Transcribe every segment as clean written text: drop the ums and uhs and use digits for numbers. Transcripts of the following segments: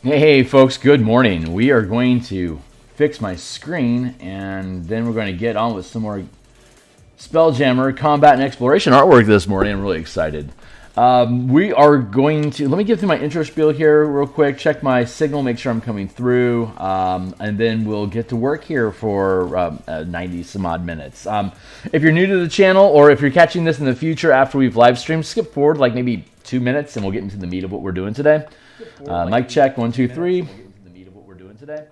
Hey folks, good morning. We are going to fix my screen and then we're going to get on with some more Spelljammer combat and exploration artwork this morning. I'm really excited. We are going to, let me get through my intro spiel here real quick, check my signal, make sure I'm coming through, and then we'll get to work here for 90 some odd minutes. If you're new to the channel or if you're catching this in the future after we've live streamed, skip forward like maybe 2 minutes and we'll get into the meat of what we're doing today. Mic check, 1, 2, 3.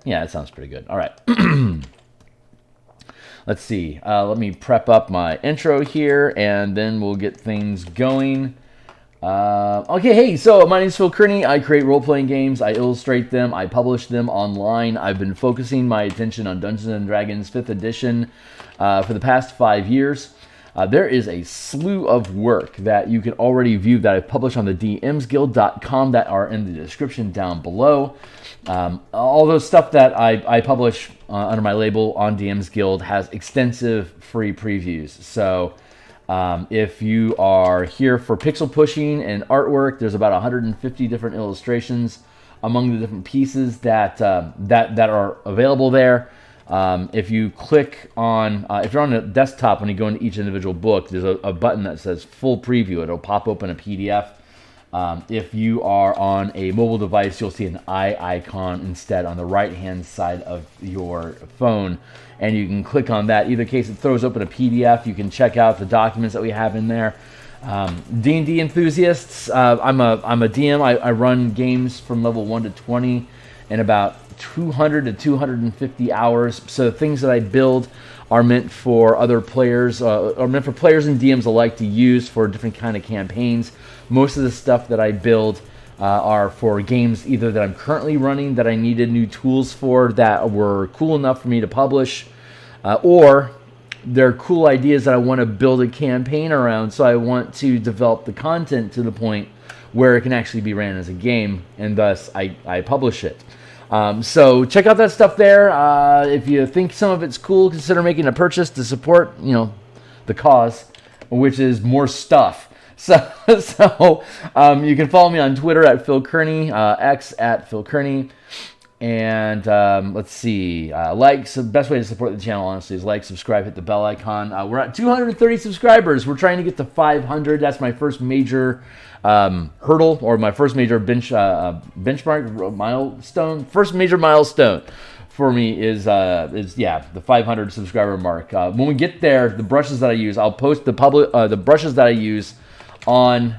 Yeah, that sounds pretty good. All right. Let's see. Let me prep up my intro here, and then we'll get things going. Okay, hey, so my name is Phil Kearney. I create role-playing games. I illustrate them. I publish them online. I've been focusing my attention on Dungeons & Dragons 5th edition for the past 5 years. There is a slew of work that you can already view that I've published on the DMsGuild.com that are in the description down below. All those stuff that I publish under my label on DMsGuild has extensive free previews. So if you are here for pixel pushing and artwork, there's about 150 different illustrations among the different pieces that are available there. If you click on, if you're on a desktop, when you go into each individual book, there's a button that says full preview. It'll pop open a PDF. If you are on a mobile device, you'll see an eye icon instead on the right-hand side of your phone. And you can click on that. Either case, it throws open a PDF. You can check out the documents that we have in there. D&D enthusiasts, I'm a DM. I run games from level 1 to 20 in about 200 to 250 hours. So the things that I build are meant for other players, are meant for players and DMs alike to use for different kind of campaigns. Most of the stuff that I build are for games either that I'm currently running that I needed new tools for that were cool enough for me to publish, or they're cool ideas that I want to build a campaign around, so I want to develop the content to the point where it can actually be ran as a game, and thus I publish it. So check out that stuff there. If you think some of it's cool, consider making a purchase to support, the cause, which is more stuff. So you can follow me on Twitter at Phil Kearney, X at Phil Kearney, and let's see, the best way to support the channel, honestly, is like, subscribe, hit the bell icon. We're at 230 subscribers. We're trying to get to 500. That's my first major hurdle, or my first major benchmark milestone. First major milestone for me is the 500 subscriber mark. When we get there, the brushes that I use, I'll post the brushes that I use on.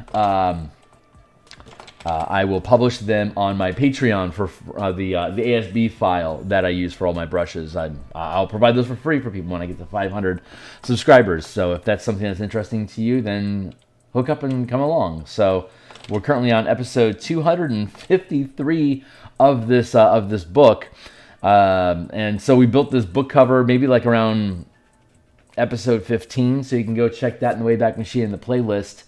I will publish them on my Patreon for the ASB file that I use for all my brushes. I'll provide those for free for people when I get to 500 subscribers. So if that's something that's interesting to you, then hook up and come along. So we're currently on episode 253 of this book, and so we built this book cover maybe like around episode 15. So you can go check that in the Wayback Machine in the playlist.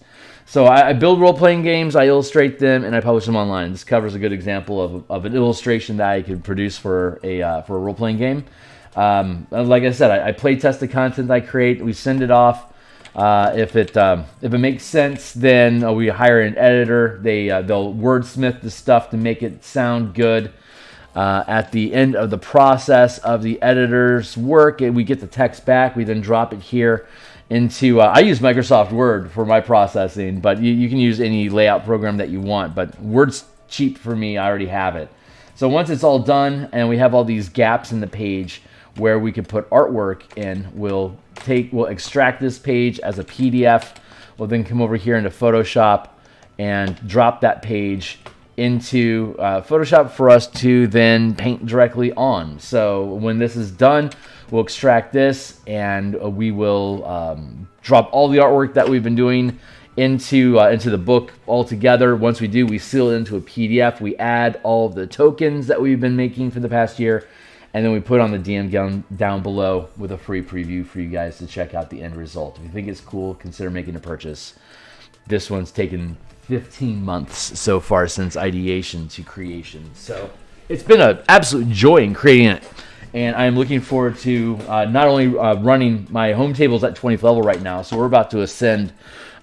So I build role-playing games, I illustrate them, and I publish them online. This cover is a good example of an illustration that I could produce for a role-playing game. Like I said, I play test the content I create. We send it off. If it makes sense, then we hire an editor. They'll wordsmith the stuff to make it sound good. At the end of the process of the editor's work, we get the text back. We then drop it here into, I use Microsoft Word for my processing, but you can use any layout program that you want, but Word's cheap for me. I already have it. So once it's all done and we have all these gaps in the page where we can put artwork in, we'll extract this page as a PDF. We'll then come over here into Photoshop and drop that page into Photoshop for us to then paint directly on. So when this is done, we'll extract this and we will drop all the artwork that we've been doing into the book all together. Once we do, we seal it into a PDF. We add all of the tokens that we've been making for the past year, and then we put on the DM down below with a free preview for you guys to check out the end result. If you think it's cool, consider making a purchase. This one's taken 15 months so far since ideation to creation. So it's been an absolute joy in creating it. And I'm looking forward to not only running my home tables at 20th level right now, so we're about to ascend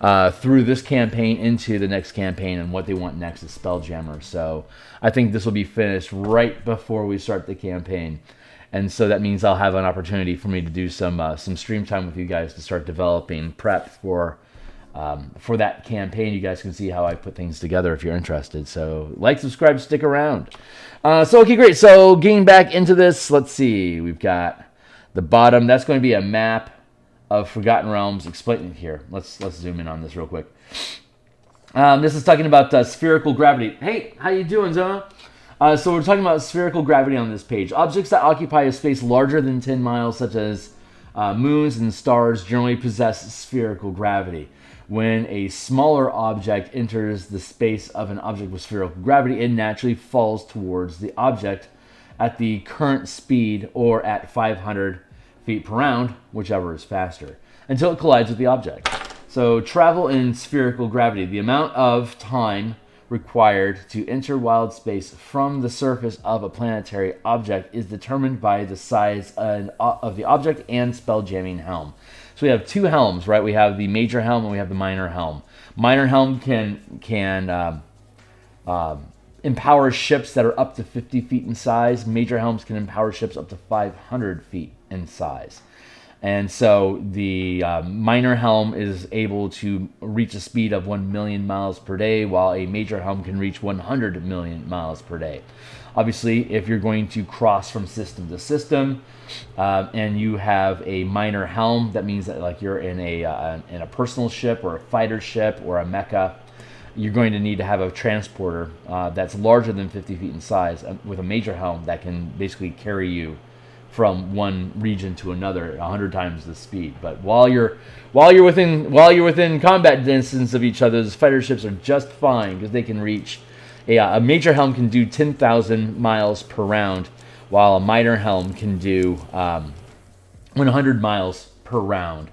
through this campaign into the next campaign, and what they want next is Spelljammer. So I think this will be finished right before we start the campaign. And so that means I'll have an opportunity for me to do some stream time with you guys to start developing prep for that campaign. You guys can see how I put things together if you're interested. So like, subscribe, stick around. Okay, great. So getting back into this, let's see. We've got the bottom. That's going to be a map of Forgotten Realms. Explain here. Let's zoom in on this real quick. This is talking about spherical gravity. Hey, how you doing, Zona? So we're talking about spherical gravity on this page. Objects that occupy a space larger than 10 miles, such as moons and stars, generally possess spherical gravity. When a smaller object enters the space of an object with spherical gravity, it naturally falls towards the object at the current speed or at 500 feet per round, whichever is faster, until it collides with the object. So travel in spherical gravity. The amount of time required to enter wild space from the surface of a planetary object is determined by the size of the object and spelljamming helm. So we have two helms, right? We have the major helm and we have the minor helm. Minor helm can empower ships that are up to 50 feet in size. Major helms can empower ships up to 500 feet in size. And so the minor helm is able to reach a speed of 1 million miles per day, while a major helm can reach 100 million miles per day. Obviously, if you're going to cross from system to system, and you have a minor helm, that means that like you're in a personal ship or a fighter ship or a mecha, you're going to need to have a transporter that's larger than 50 feet in size with a major helm that can basically carry you from one region to another 100 times the speed. But while you're within combat distance of each other, those fighter ships are just fine because they can reach a major helm can do 10,000 miles per round, while a minor helm can do 100 miles per round.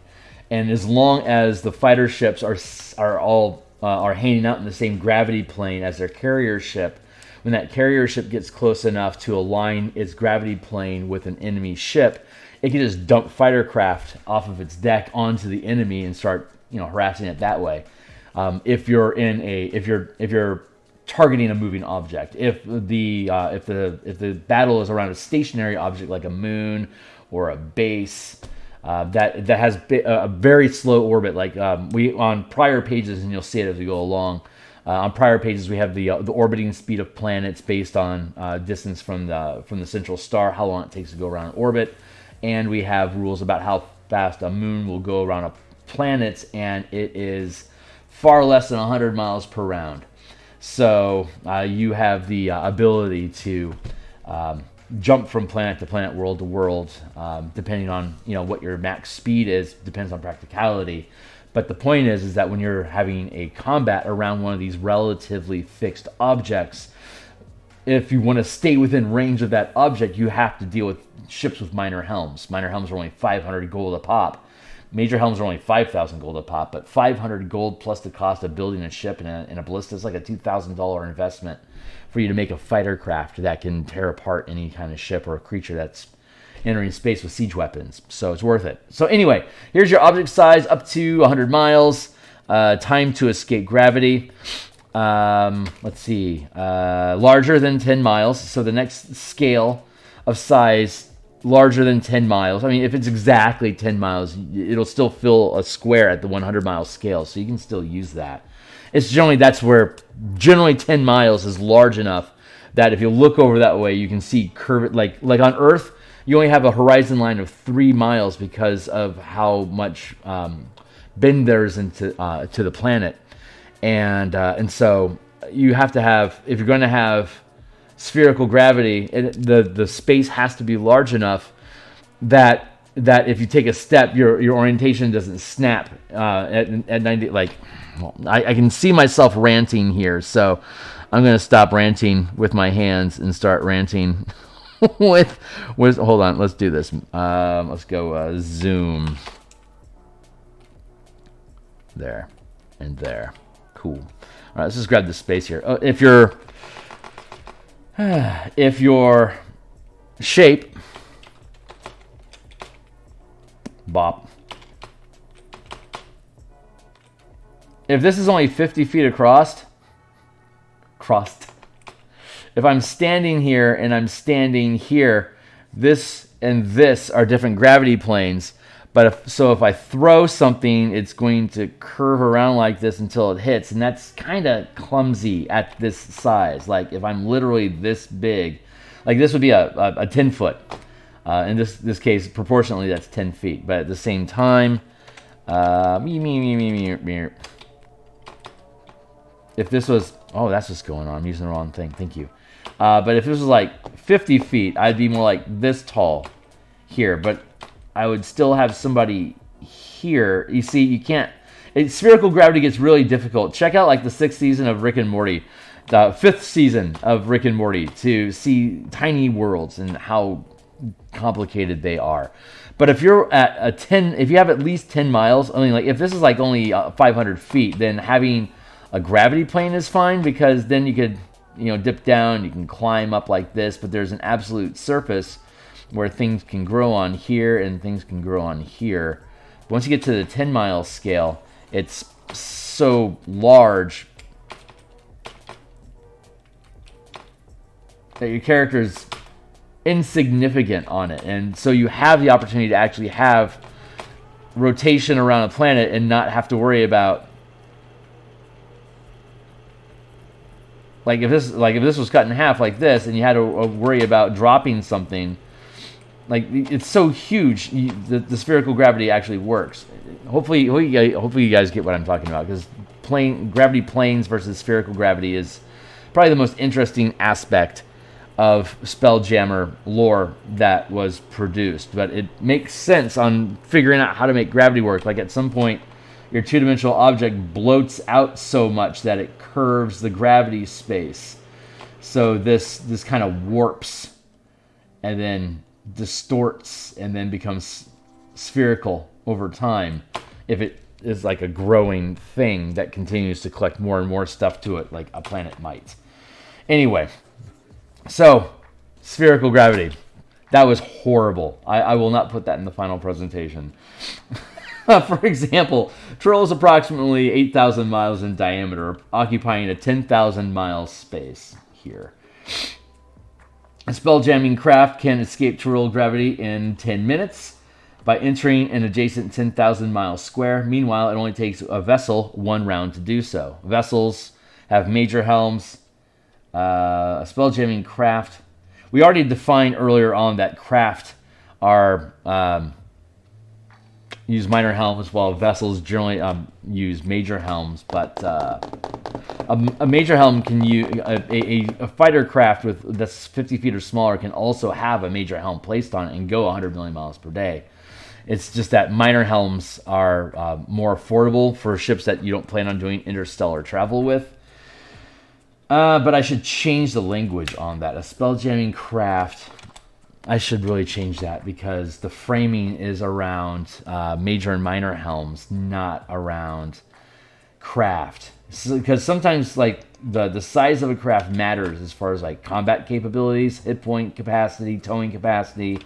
And as long as the fighter ships are hanging out in the same gravity plane as their carrier ship, when that carrier ship gets close enough to align its gravity plane with an enemy ship, it can just dump fighter craft off of its deck onto the enemy and start, harassing it that way. If you're targeting a moving object, if the battle is around a stationary object like a moon or a base that has a very slow orbit, like we on prior pages, and you'll see it as we go along. On prior pages, we have the orbiting speed of planets based on distance from the central star, how long it takes to go around orbit, and we have rules about how fast a moon will go around a planet, and it is far less than 100 miles per round. So you have the ability to jump from planet to planet, world to world, depending on what your max speed is. Depends on practicality. But the point is that when you're having a combat around one of these relatively fixed objects, if you want to stay within range of that object, you have to deal with ships with minor helms. Minor helms are only 500 gold a pop. Major helms are only 5,000 gold a pop, but 500 gold plus the cost of building a ship in a ballista is like a $2,000 investment for you to make a fighter craft that can tear apart any kind of ship or a creature that's entering space with siege weapons. So it's worth it. So anyway, here's your object size up to 100 miles. Time to escape gravity. Let's see. Larger than 10 miles. So the next scale of size, larger than 10 miles. I mean, if it's exactly 10 miles, it'll still fill a square at the 100 mile scale. So you can still use that. It's that's where generally 10 miles is large enough that if you look over that way, you can see curve. Like on Earth, you only have a horizon line of 3 miles because of how much bend there's into to the planet, and so you have to have, if you're going to have spherical gravity, the space has to be large enough that if you take a step, your orientation doesn't snap at 90. Like, well, I can see myself ranting here, so I'm going to stop ranting with my hands and start ranting with hold on, let's do this. Let's go zoom there and there. Cool. All right, let's just grab this space here. If your shape if this is only 50 feet across, if I'm standing here and I'm standing here, this and this are different gravity planes. But if I throw something, it's going to curve around like this until it hits, and that's kind of clumsy at this size. Like if I'm literally this big, like this would be a 10 foot. In this case, proportionally, that's 10 feet. But at the same time, if this was, oh, that's what's going on. I'm using the wrong thing. Thank you. But if this was like 50 feet, I'd be more like this tall here. But I would still have somebody here. You see, you can't. Spherical gravity gets really difficult. Check out like the 6th season of Rick and Morty, the 5th season of Rick and Morty, to see tiny worlds and how complicated they are. But if you're at a 10, if you have at least 10 miles, I mean, like if this is like only 500 feet, then having a gravity plane is fine, because then you could, dip down, you can climb up like this, but there's an absolute surface where things can grow on here and things can grow on here. Once you get to the 10 mile scale, it's so large that your character's insignificant on it, and so you have the opportunity to actually have rotation around a planet and not have to worry about, like if this was cut in half like this and you had to worry about dropping something. Like, it's so huge, the spherical gravity actually works. Hopefully you guys get what I'm talking about, because gravity planes versus spherical gravity is probably the most interesting aspect of Spelljammer lore that was produced. But it makes sense on figuring out how to make gravity work. Like at some point, your two-dimensional object bloats out so much that it curves the gravity space. So this kind of warps and then distorts and then becomes spherical over time, if it is like a growing thing that continues to collect more and more stuff to it, like a planet might. Anyway, so spherical gravity, that was horrible. I will not put that in the final presentation. For example, Trill is approximately 8,000 miles in diameter, occupying a 10,000 mile space here. A spelljamming craft can escape Trill gravity in 10 minutes by entering an adjacent 10,000 mile square. Meanwhile, it only takes a vessel 1 round to do so. Vessels have major helms. A spelljamming craft. We already defined earlier on that craft are use minor helms, while vessels generally use major helms. But a major helm can use a fighter craft that's 50 feet or smaller can also have a major helm placed on it and go 100 million miles per day. It's just that minor helms are more affordable for ships that you don't plan on doing interstellar travel with. But I should change the language on that. A spelljamming craft, I should really change that, because the framing is around major and minor helms, not around craft. Because sometimes like the size of a craft matters as far as like combat capabilities, hit point capacity, towing capacity,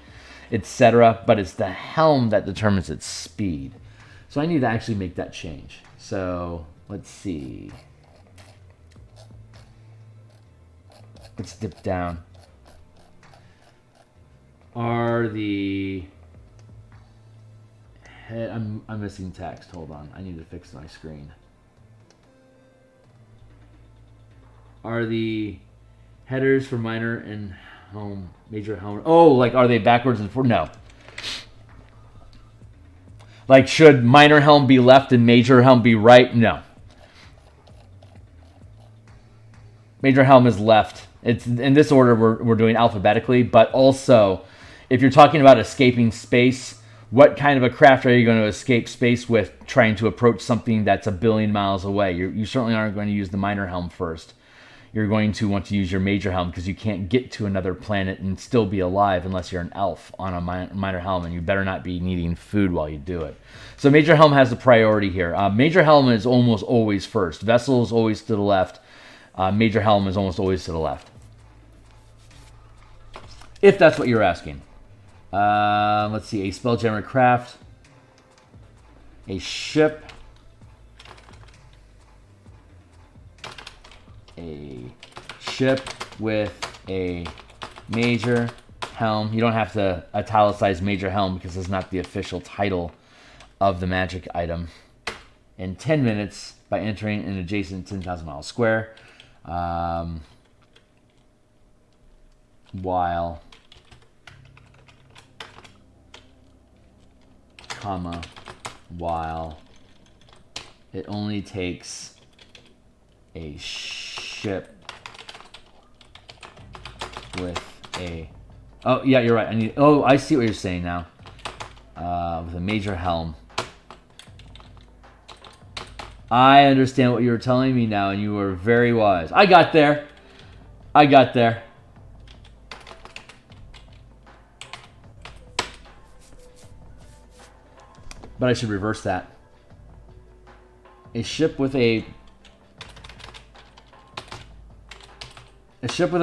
etc. But it's the helm that determines its speed. So I need to actually make that change. So let's see. Let's dip down. Are the head? I'm missing text. Hold on. I need to fix my screen. Are the headers for minor and helm, major helm? Oh, like are they backwards and forward? No. Like should minor helm be left and major helm be right? No. Major helm is left. It's in this order we're doing alphabetically, but also if you're talking about escaping space, what kind of a craft are you going to escape space with trying to approach something that's 1 billion miles away? You certainly aren't going to use the minor helm first. You're going to want to use your major helm, because you can't get to another planet and still be alive unless you're an elf on a minor helm, and you better not be needing food while you do it. So major helm has the priority here. Major helm is almost always first. Vessel is always to the left. Major helm is almost always to the left. If that's what you're asking. Let's see. A spelljammer craft. A ship. ship with a major helm. You don't have to italicize major helm because it's not the official title of the magic item. In 10 minutes by entering an adjacent 10,000 mile square. While, while it only takes a ship with a... Oh, yeah, you're right. I see what you're saying now. With a major helm. I understand what you were telling me now, and you were very wise. I got there. I got there. But I should reverse that. A ship with a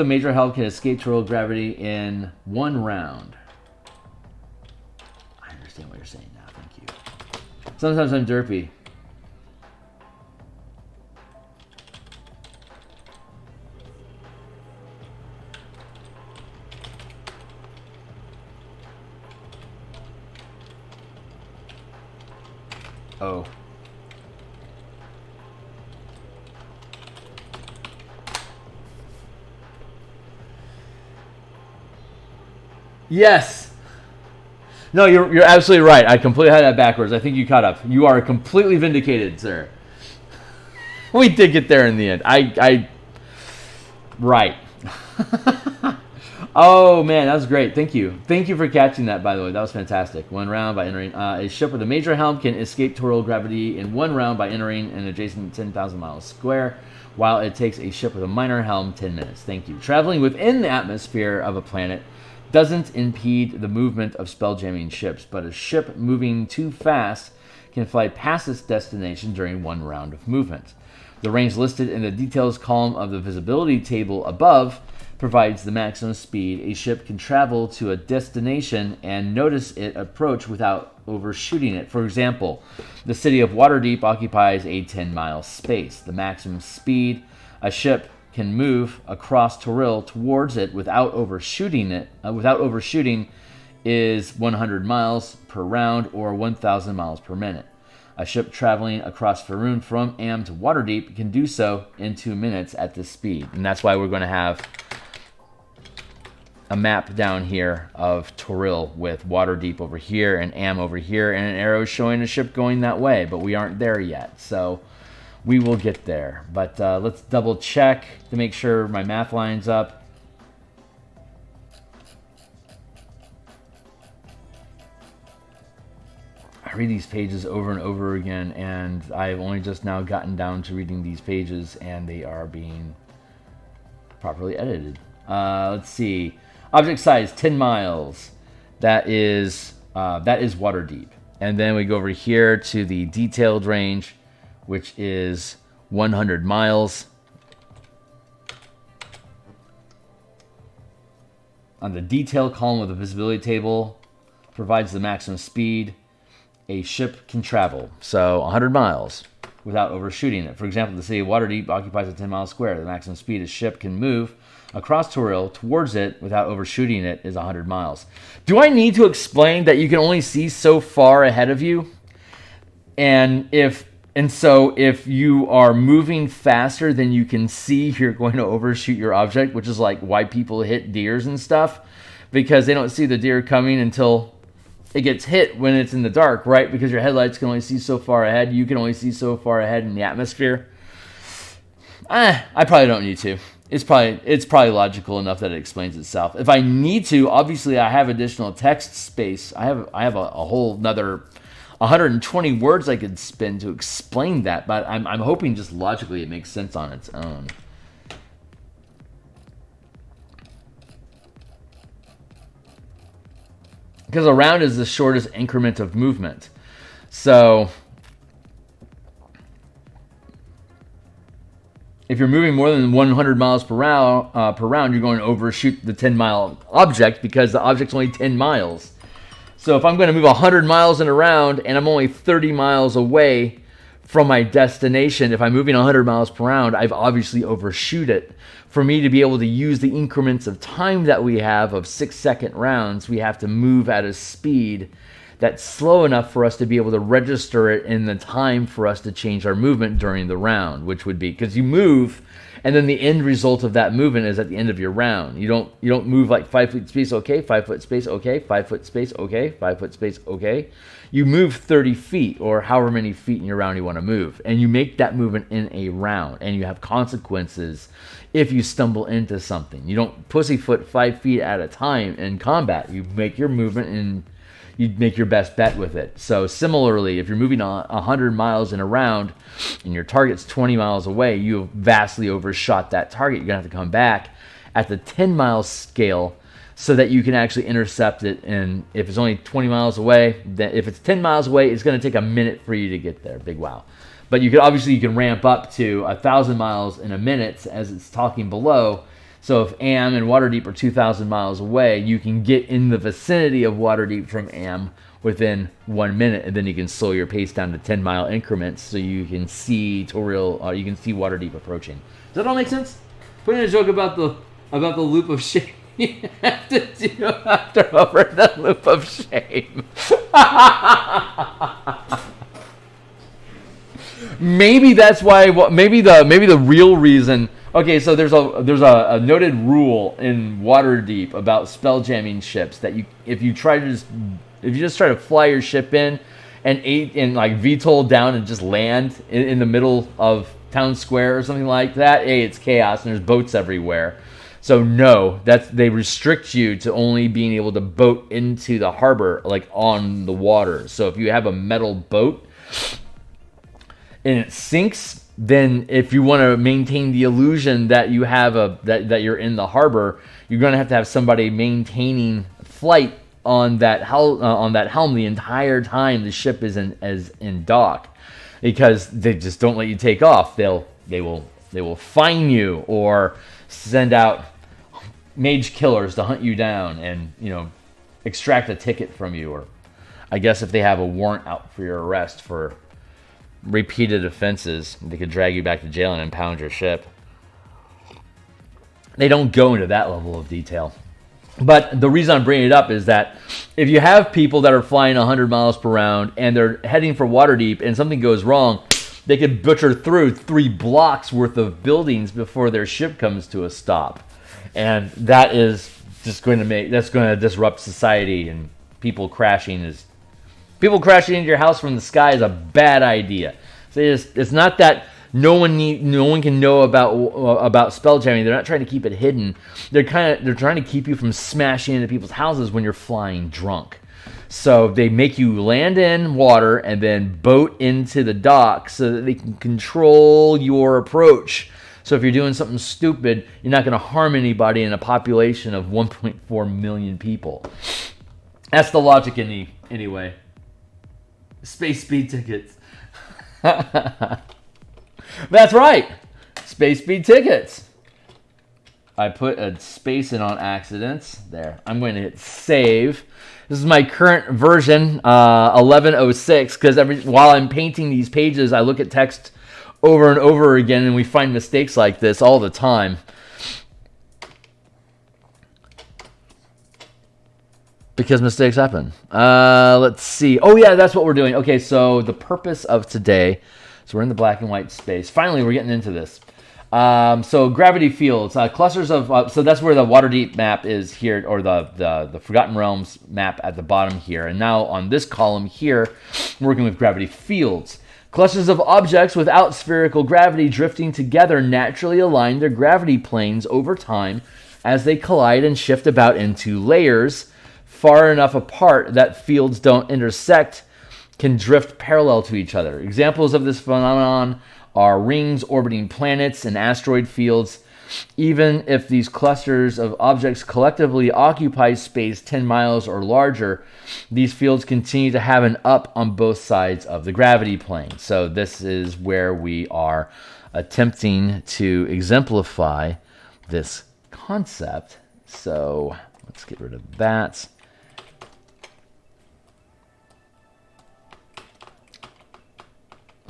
major helm can escape total gravity in 1 round. I understand what you're saying now. Thank you. Sometimes I'm derpy. Oh. Yes. No, you're absolutely right. I completely had that backwards. I think you caught up. You are completely vindicated, sir. We did get there in the end. Right. Oh, man, that was great. Thank you. Thank you for catching that, by the way. That was fantastic. 1 round by entering... a ship with a major helm can escape total gravity in 1 round by entering an adjacent 10,000 miles square, while it takes a ship with a minor helm 10 minutes. Thank you. Traveling within the atmosphere of a planet doesn't impede the movement of spelljamming ships, but a ship moving too fast can fly past its destination during 1 round of movement. The range listed in the details column of the visibility table above provides the maximum speed a ship can travel to a destination and notice it approach without overshooting it. For example, the city of Waterdeep occupies a 10-mile space. The maximum speed a ship can move across Toril towards it without overshooting is 100 miles per round or 1,000 miles per minute. A ship traveling across Faerun from Am to Waterdeep can do so in 2 minutes at this speed. And that's why we're going to have a map down here of Toril with Waterdeep over here and Am over here and an arrow showing a ship going that way, but we aren't there yet, so we will get there. But let's double check to make sure my math lines up. I read these pages over and over again, and I've only just now gotten down to reading these pages, and they are being properly edited. Let's see. Object size 10 miles. That is Waterdeep. And then we go over here to the detailed range, which is 100 miles. On the detail column of the visibility table, provides the maximum speed a ship can travel. So 100 miles without overshooting it. For example, the city of Waterdeep occupies a 10-mile square. The maximum speed a ship can move across Toril towards it without overshooting it is 100 miles. Do I need to explain that you can only see so far ahead of you? So if you are moving faster than you can see, you're going to overshoot your object, which is like why people hit deers and stuff, because they don't see the deer coming until it gets hit when it's in the dark, right? Because your headlights can only see so far ahead. You can only see so far ahead in the atmosphere. I probably don't need to. It's probably logical enough that it explains itself. If I need to, obviously I have additional text space. I have a whole another 120 words I could spend to explain that, but I'm hoping just logically it makes sense on its own. Because a round is the shortest increment of movement. So if you're moving more than 100 miles per round, you're going to overshoot the 10-mile object because the object's only 10 miles. So if I'm going to move 100 miles in a round and I'm only 30 miles away from my destination. If I'm moving 100 miles per hour, I've obviously overshoot it. For me to be able to use the increments of time that we have of 6-second rounds, we have to move at a speed that's slow enough for us to be able to register it in the time for us to change our movement during the round, which would be, because you move, and then the end result of that movement is at the end of your round. You don't move like 5 foot space, okay, 5 foot space, okay, 5 foot space, okay, 5 foot space, okay. You move 30 feet or however many feet in your round you want to move, and you make that movement in a round, and you have consequences if you stumble into something. You don't pussyfoot 5 feet at a time in combat. You make your movement and you make your best bet with it. So similarly, if you're moving 100 miles in a round and your target's 20 miles away, you have vastly overshot that target. You're going to have to come back at the 10-mile scale so that you can actually intercept it. And if it's only 20 miles away, then if it's 10 miles away, it's going to take a minute for you to get there. Big wow. But you can ramp up to 1,000 miles in a minute as it's talking below. So if Am and Waterdeep are 2,000 miles away, you can get in the vicinity of Waterdeep from Am within 1 minute, and then you can slow your pace down to 10-mile increments so you can see you can see Waterdeep approaching. Does that all make sense? Put in a joke about the loop of shame. You have to over the loop of shame. Maybe that's why. Maybe the real reason. Okay, so there's a noted rule in Waterdeep about spell jamming ships that if you just try to fly your ship in and like VTOL down and just land in the middle of town square or something like that, it's chaos and there's boats everywhere. So no, they restrict you to only being able to boat into the harbor, like on the water. So if you have a metal boat and it sinks, then if you want to maintain the illusion that you have that you're in the harbor, you're going to have somebody maintaining flight on that helm the entire time the ship is in dock, because they just don't let you take off. They will fine you or send out mage killers to hunt you down and extract a ticket from you, or I guess if they have a warrant out for your arrest for repeated offenses, they could drag you back to jail and impound your ship. They don't go into that level of detail. But the reason I'm bringing it up is that if you have people that are flying 100 miles per round and they're heading for Waterdeep and something goes wrong, they could butcher through 3 blocks worth of buildings before their ship comes to a stop. And that is just going to disrupt society, and people crashing into your house from the sky is a bad idea. So it's not that no one can know about spell jamming. They're not trying to keep it hidden. They're trying to keep you from smashing into people's houses when you're flying drunk. So they make you land in water and then boat into the dock so that they can control your approach. So if you're doing something stupid, you're not going to harm anybody in a population of 1.4 million people. That's the logic anyway. Space speed tickets. That's right. Space speed tickets. I put a space in on accident. There. I'm going to hit save. This is my current version, 1106, because while I'm painting these pages, I look at text over and over again, and we find mistakes like this all the time. Because mistakes happen. Let's see. Oh, yeah, that's what we're doing. Okay, so the purpose of today, so we're in the black and white space. Finally, we're getting into this. So gravity fields, clusters of, so that's where the Waterdeep map is here, or the Forgotten Realms map at the bottom here. And now on this column here, we're working with gravity fields. Clusters of objects without spherical gravity drifting together naturally align their gravity planes over time as they collide and shift about into layers far enough apart that fields don't intersect, can drift parallel to each other. Examples of this phenomenon are rings orbiting planets and asteroid fields. Even if these clusters of objects collectively occupy space 10 miles or larger, these fields continue to have an up on both sides of the gravity plane. So this is where we are attempting to exemplify this concept. So let's get rid of that.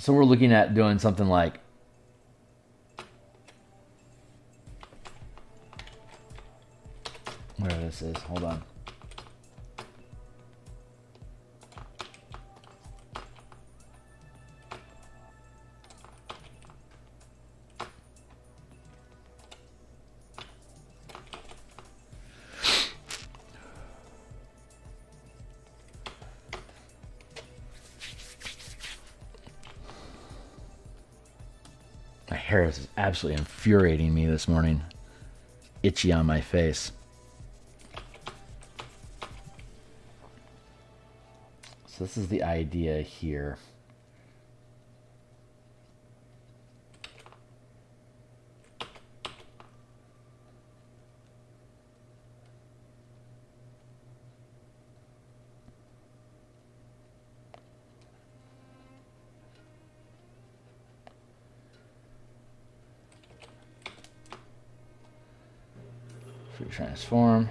So we're looking at doing something like where this is. Hold on. My hair is absolutely infuriating me this morning. Itchy on my face. So this is the idea here. Transform.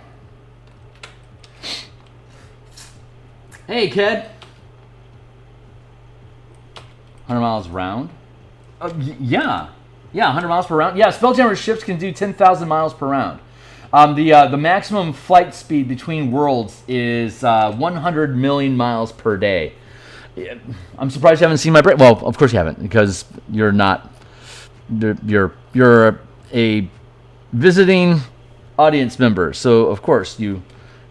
Hey, kid. 100 miles round? Yeah. Yeah, 100 miles per round. Yeah, Spelljammer ships can do 10,000 miles per round. The maximum flight speed between worlds is 100 million miles per day. I'm surprised you haven't seen my break. Well, of course you haven't, because you're not. You're a visiting audience member, so of course you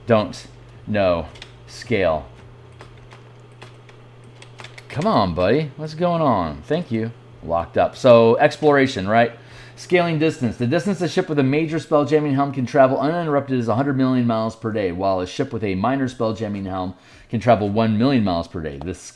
don't know scale. Come on, buddy. What's going on? Thank you. Locked up. So exploration, right? Scaling distance. The distance a ship with a major spelljamming helm can travel uninterrupted is 100 million miles per day, while a ship with a minor spelljamming helm can travel 1 million miles per day. This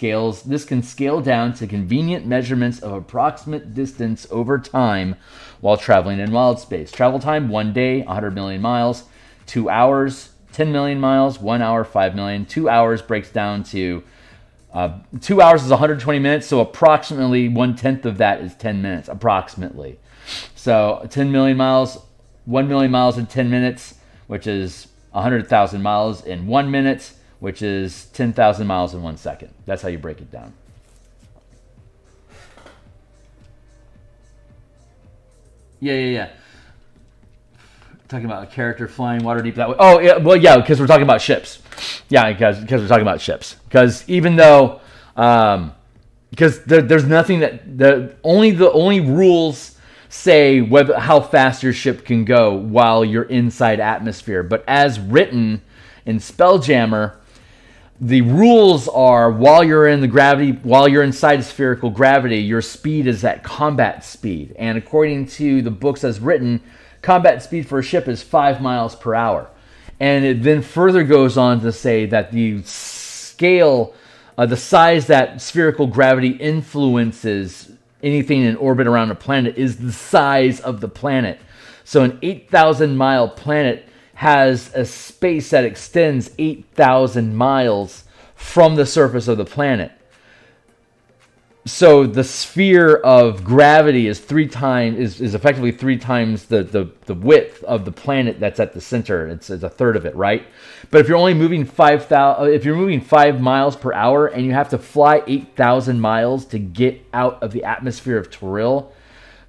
can scale down to convenient measurements of approximate distance over time while traveling in wild space. Travel time, 1 day, 100 million miles. 2 hours, 10 million miles. 1 hour, 5 million. 2 hours breaks down to 2 hours is 120 minutes, so approximately 1/10 of that is 10 minutes, approximately. So 10 million miles, 1 million miles in 10 minutes, which is 100,000 miles in 1 minute, which is 10,000 miles in 1 second. That's how you break it down. Yeah. Talking about a character flying water deep that way. Oh, yeah, well, yeah, because we're talking about ships. Yeah, because we're talking about ships. Because even though, because there's nothing that the only rules say how fast your ship can go while you're inside atmosphere. But as written in Spelljammer, the rules are while you're inside spherical gravity, your speed is at combat speed. And according to the books as written, combat speed for a ship is 5 miles per hour. And it then further goes on to say that the scale, the size that spherical gravity influences anything in orbit around a planet is the size of the planet. So an 8,000 mile planet has a space that extends 8,000 miles from the surface of the planet. So the sphere of gravity is effectively 3 times the width of the planet that's at the center. It's a third of it, right? But if you're only moving 5 miles per hour and you have to fly 8,000 miles to get out of the atmosphere of Toril,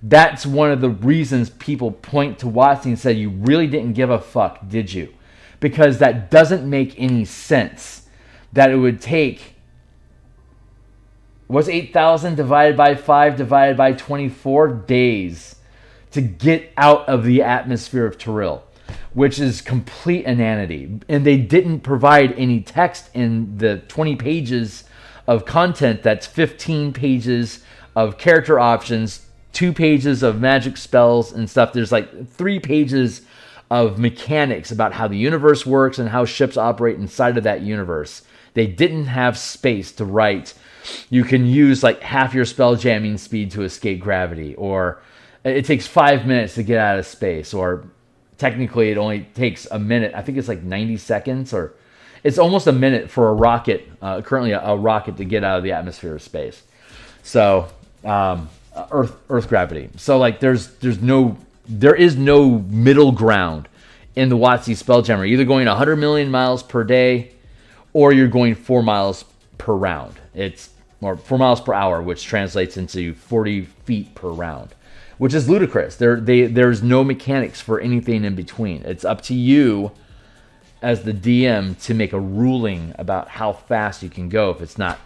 that's one of the reasons people point to Watson and say, you really didn't give a fuck, did you? Because that doesn't make any sense. That it would take, what's 8,000 divided by 5 divided by 24 days to get out of the atmosphere of Toril, which is complete inanity. And they didn't provide any text in the 20 pages of content. That's 15 pages of character options, 2 pages of magic spells and stuff. There's like 3 pages of mechanics about how the universe works and how ships operate inside of that universe. They didn't have space to write, you can use like half your spell jamming speed to escape gravity, or it takes 5 minutes to get out of space, or technically it only takes a minute. I think it's like 90 seconds, or it's almost a minute for a rocket, currently a rocket, to get out of the atmosphere of space. So Earth gravity. So like there is no middle ground in the WotC Spelljammer. You're either going 100 million miles per day, or you're going 4 miles per round. It's or 4 miles per hour, which translates into 40 feet per round, which is ludicrous. There's no mechanics for anything in between. It's up to you as the DM to make a ruling about how fast you can go if it's not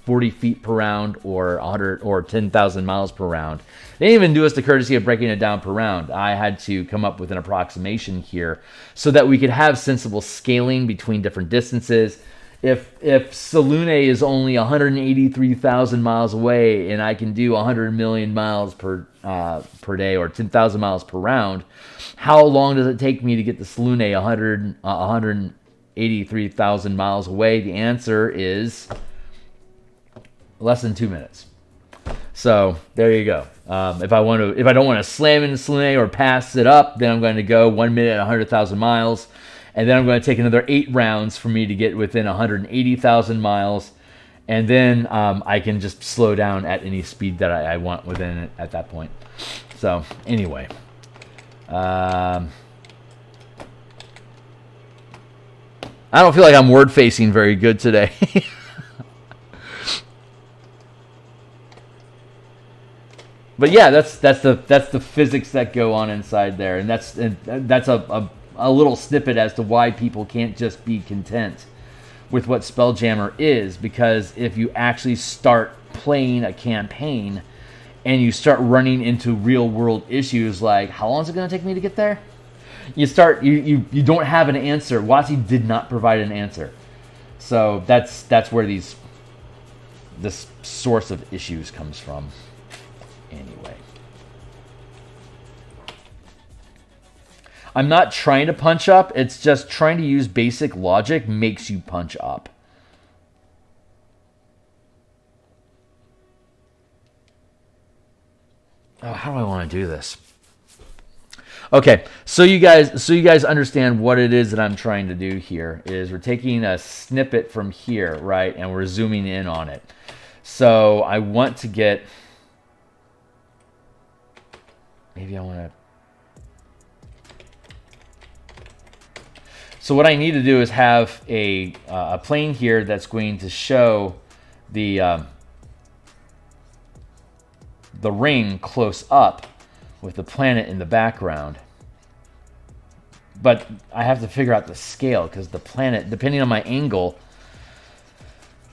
40 feet per round or 100 or 10,000 miles per round. They didn't even do us the courtesy of breaking it down per round. I had to come up with an approximation here so that we could have sensible scaling between different distances. If Selûne is only 183,000 miles away and I can do 100 million miles per day or 10,000 miles per round, how long does it take me to get to Selûne 183,000 miles away? The answer is less than 2 minutes. So there you go. If I don't want to slam into Selûne or pass it up, then I'm going to go 1 minute at 100,000 miles. And then I'm going to take another 8 rounds for me to get within 180,000 miles. And then I can just slow down at any speed that I want within it at that point. So anyway. I don't feel like I'm word facing very good today. But yeah, that's the physics that go on inside there, and that's a little snippet as to why people can't just be content with what Spelljammer is, because if you actually start playing a campaign and you start running into real world issues like how long is it going to take me to get there, you don't have an answer. WotC did not provide an answer, so that's where this source of issues comes from. Anyway, I'm not trying to punch up. It's just trying to use basic logic makes you punch up. Oh, how do I want to do this? Okay, so you guys understand what it is that I'm trying to do here is we're taking a snippet from here, right, and we're zooming in on it. So I want to get, maybe I want to, so what I need to do is have a plane here that's going to show the ring close up with the planet in the background. But I have to figure out the scale, because the planet, depending on my angle,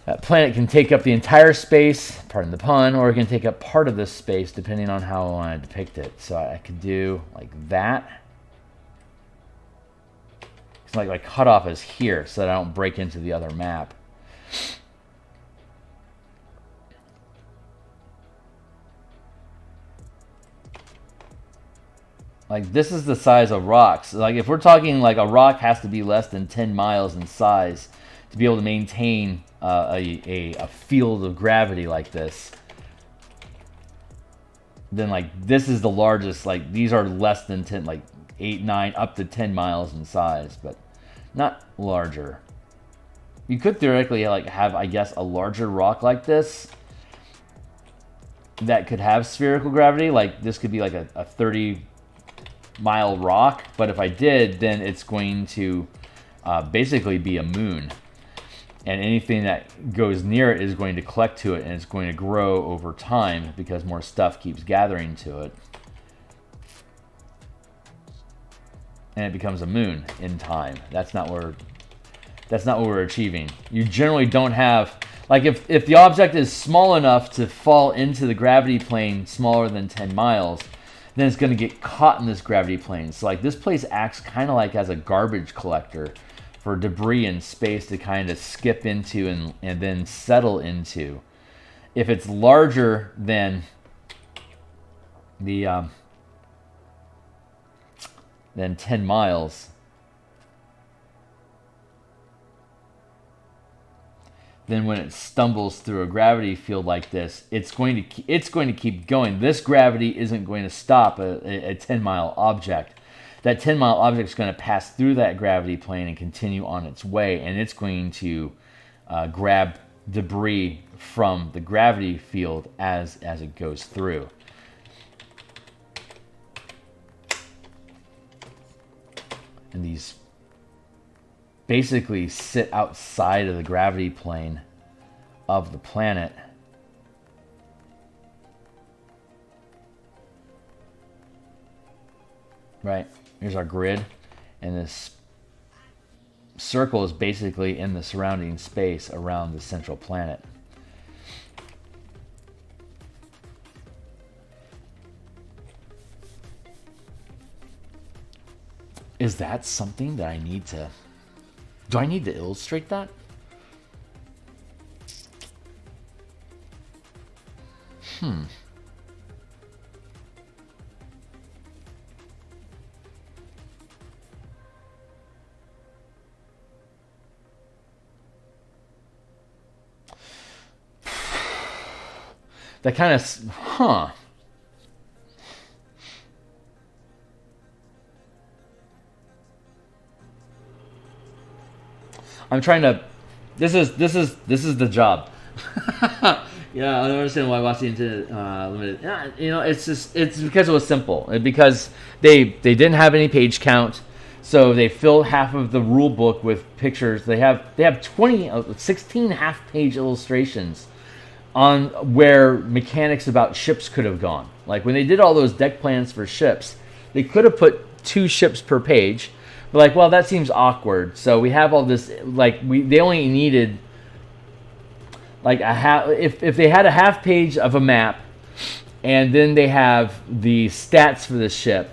that planet can take up the entire space, pardon the pun, or it can take up part of this space depending on how I want to depict it. So I could do like that. It's like my cutoff is here so that I don't break into the other map. Like, this is the size of rocks. Like, if we're talking like a rock has to be less than 10 miles in size to be able to maintain a field of gravity like this, then like this is the largest. Like, these are less than 10, like 8, 9, up to 10 miles in size, but not larger. You could theoretically like have, I guess, a larger rock like this that could have spherical gravity. Like, this could be like a 30-mile rock, but if I did, then it's going to basically be a moon, and anything that goes near it is going to collect to it, and it's going to grow over time because more stuff keeps gathering to it, and it becomes a moon in time. That's not what we're achieving. You generally don't have, like, if the object is small enough to fall into the gravity plane smaller than 10 miles, then it's going to get caught in this gravity plane. So like, this place acts kind of like as a garbage collector for debris in space to kind of skip into and then settle into. If it's larger than the than 10 miles, then when it stumbles through a gravity field like this, it's going to keep going. This gravity isn't going to stop a 10-mile object. That 10-mile object is going to pass through that gravity plane and continue on its way, and it's going to grab debris from the gravity field as it goes through. And these basically sit outside of the gravity plane of the planet right? Here's our grid, and this circle is basically in the surrounding space around the central planet. Is that something that I need to... Do I need to illustrate that? That kind of... I'm trying to... This is the job. Yeah, I don't understand why watching into limited. Yeah, you know, it's because it was simple. Because they didn't have any page count, so they filled half of the rule book with pictures. They have 16 half-page illustrations on where mechanics about ships could have gone. Like when they did all those deck plans for ships, they could have put 2 ships per page. But like, well, that seems awkward. So we have all this. Like they only needed like a half. If they had a half page of a map, and then they have the stats for the ship,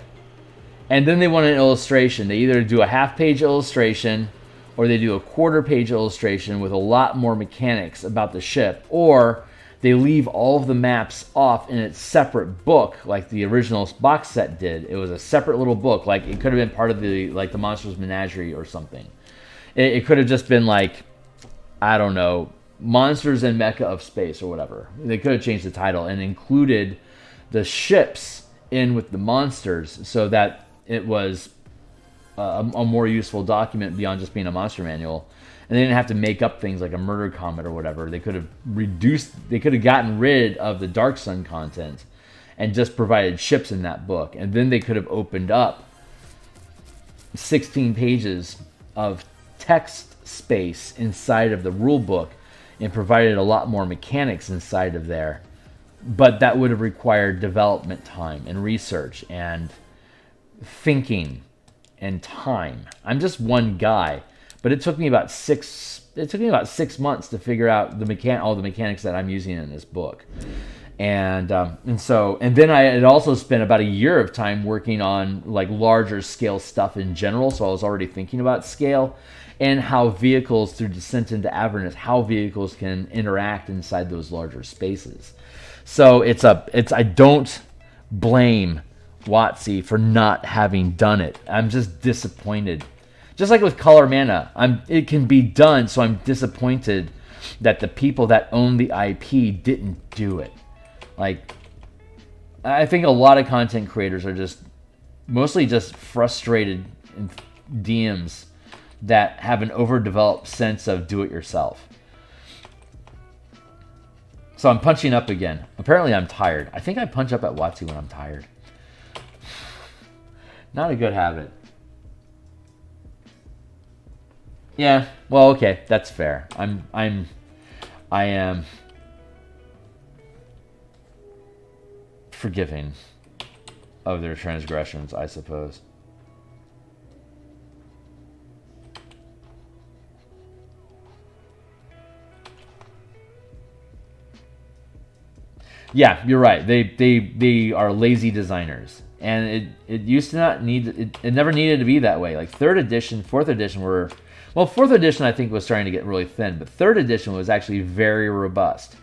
and then they want an illustration. They either do a half page illustration, or they do a quarter page illustration with a lot more mechanics about the ship, or they leave all of the maps off in its separate book, like the original box set did. It was a separate little book, like it could have been part of the Monsters Menagerie or something. It could have just been like, I don't know, Monsters and Mecha of Space or whatever. They could have changed the title and included the ships in with the monsters, so that it was a more useful document beyond just being a monster manual. And they didn't have to make up things like a murder comet or whatever. They could have gotten rid of the Dark Sun content and just provided ships in that book. And then they could have opened up 16 pages of text space inside of the rule book and provided a lot more mechanics inside of there. But that would have required development time and research and thinking and time. I'm just one guy. But it took me about 6 months to figure out all the mechanics that I'm using in this book, and then I had also spent about a year of time working on like larger scale stuff in general. So I was already thinking about scale and how vehicles through Descent into Avernus, how vehicles can interact inside those larger spaces. So I don't blame WotC for not having done it. I'm just disappointed. Just like with Color Mana, it can be done, so I'm disappointed that the people that own the IP didn't do it. Like, I think a lot of content creators are mostly just frustrated DMs that have an overdeveloped sense of do-it-yourself. So I'm punching up again. Apparently I'm tired. I think I punch up at WotC when I'm tired. Not a good habit. Yeah, well, okay, that's fair. I am forgiving of their transgressions, I suppose. Yeah, you're right. They are lazy designers. And it used to not need it never needed to be that way. Like 3rd edition, 4th edition were... Well, 4th edition, I think, was starting to get really thin, but 3rd edition was actually very robust.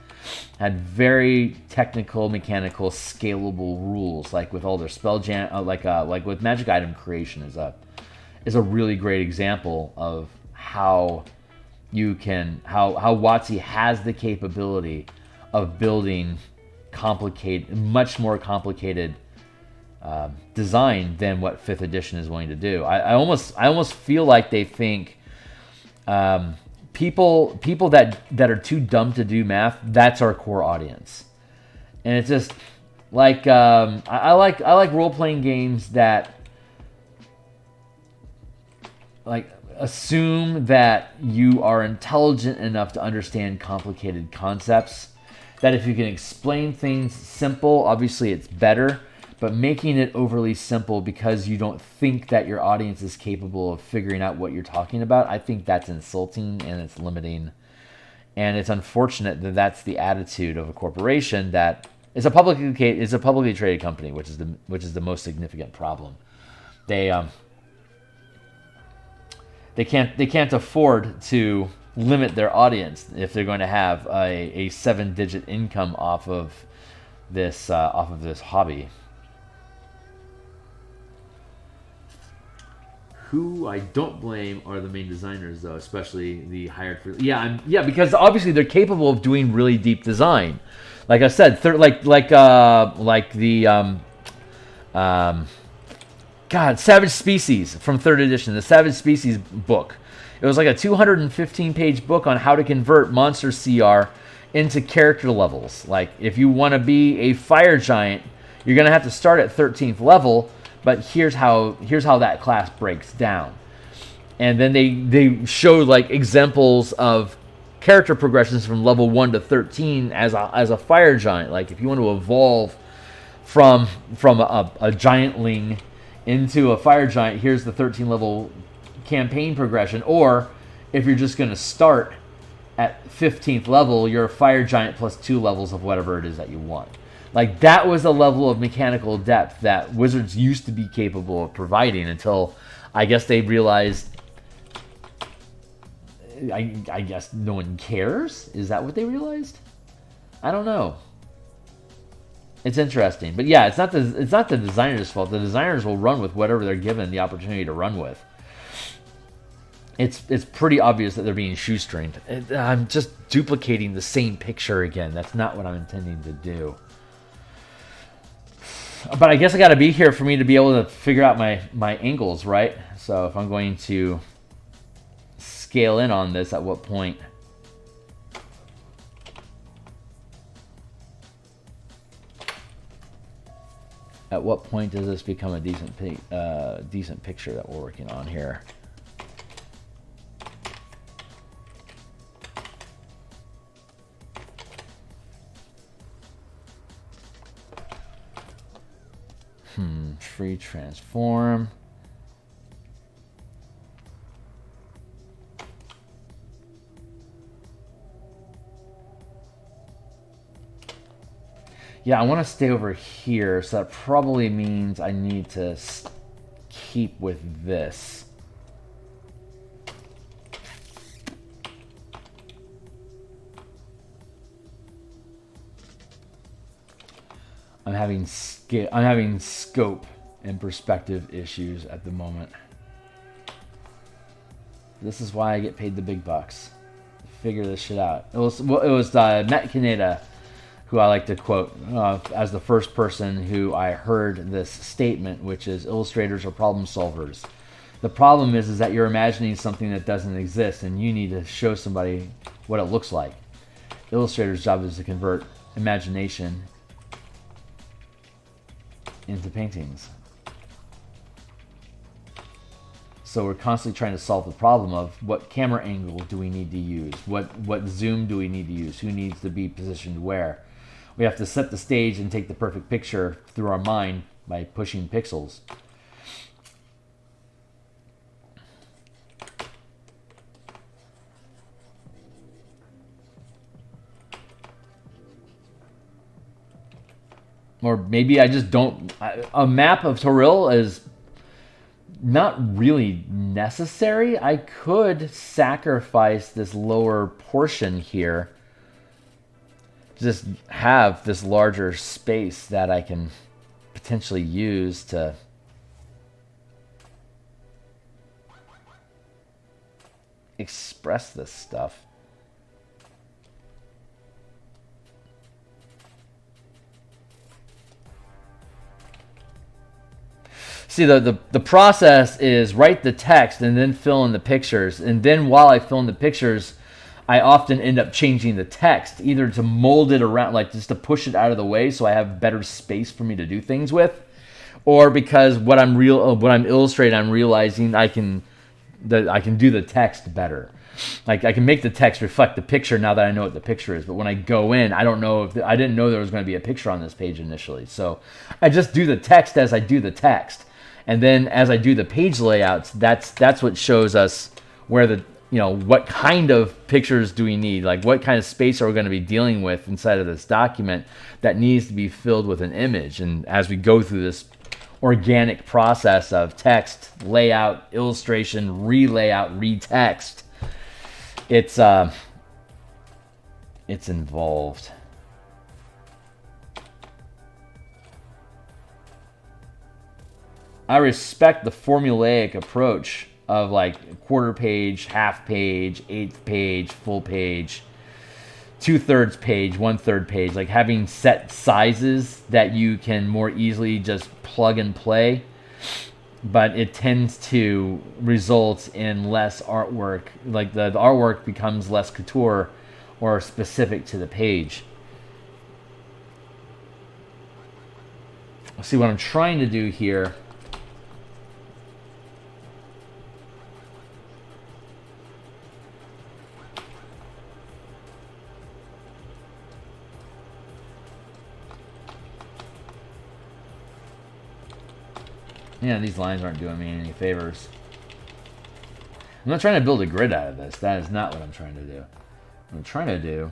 Had very technical, mechanical, scalable rules, like with all their Spelljammer, like with magic item creation is a really great example of how WotC has the capability of building much more complicated design than what 5th edition is going to do. I almost feel like they think. People that are too dumb to do math, that's our core audience. And it's just like I like role-playing games that like assume that you are intelligent enough to understand complicated concepts, that if you can explain things simple, obviously it's better, But making it overly simple because you don't think that your audience is capable of figuring out what you're talking about, I think that's insulting and it's limiting. And it's unfortunate that that's the attitude of a corporation that is a publicly traded company, which is the most significant problem. They can't afford to limit their audience if they're going to have a 7-digit income off of this hobby. Who I don't blame are the main designers, though, especially the hired for. Yeah, because obviously they're capable of doing really deep design. Like I said, Savage Species from 3rd edition, the Savage Species book. It was like a 215-page book on how to convert monster CR into character levels. Like, if you want to be a fire giant, you're going to have to start at 13th level, but here's how that class breaks down. And then they showed like examples of character progressions from level 1 to 13 as a fire giant. Like, if you want to evolve from a giantling into a fire giant, here's the 13 level campaign progression. Or if you're just going to start at 15th level, you're a fire giant plus 2 levels of whatever it is that you want. Like, that was a level of mechanical depth that Wizards used to be capable of providing until I guess they realized, I guess no one cares? Is that what they realized? I don't know. It's interesting. But yeah, it's not the designer's fault. The designers will run with whatever they're given the opportunity to run with. It's pretty obvious that they're being shoestringed. I'm just duplicating the same picture again. That's not what I'm intending to do. But I guess I got to be here for me to be able to figure out my angles, right? So if I'm going to scale in on this, at what point? At what point does this become a decent picture that we're working on here? Free transform. Yeah, I want to stay over here, so that probably means I need to keep with this. I'm having scope and perspective issues at the moment. This is why I get paid the big bucks. Figure this shit out. It was Matt Kaneda, who I like to quote as the first person who I heard this statement, which is, illustrators are problem solvers. The problem is that you're imagining something that doesn't exist, and you need to show somebody what it looks like. Illustrator's job is to convert imagination into paintings. So we're constantly trying to solve the problem of what camera angle do we need to use? What zoom do we need to use? Who needs to be positioned where? We have to set the stage and take the perfect picture through our mind by pushing pixels. Or maybe I just don't... A map of Toril is not really necessary. I could sacrifice this lower portion here. Just have this larger space that I can potentially use to... express this stuff. See, the process is write the text and then fill in the pictures. And then while I fill in the pictures, I often end up changing the text, either to mold it around, like just to push it out of the way so I have better space for me to do things with, or because what I'm illustrating, I'm realizing I can I can do the text better. Like I can make the text reflect the picture now that I know what the picture is. But when I go in, I don't know if I didn't know there was going to be a picture on this page initially. So I just do the text as I do the text, and then as I do the page layouts, that's what shows us where the what kind of pictures do we need? Like what kind of space are we going to be dealing with inside of this document that needs to be filled with an image? And as we go through this organic process of text, layout, illustration, relayout, retext, it's involved. I respect the formulaic approach of like quarter page, half page, eighth page, full page, 2/3 page, 1/3 page, like having set sizes that you can more easily just plug and play, but it tends to result in less artwork. Like the artwork becomes less couture or specific to the page. See what I'm trying to do here. Yeah, these lines aren't doing me any favors. I'm not trying to build a grid out of this. That is not what I'm trying to do. What I'm trying to do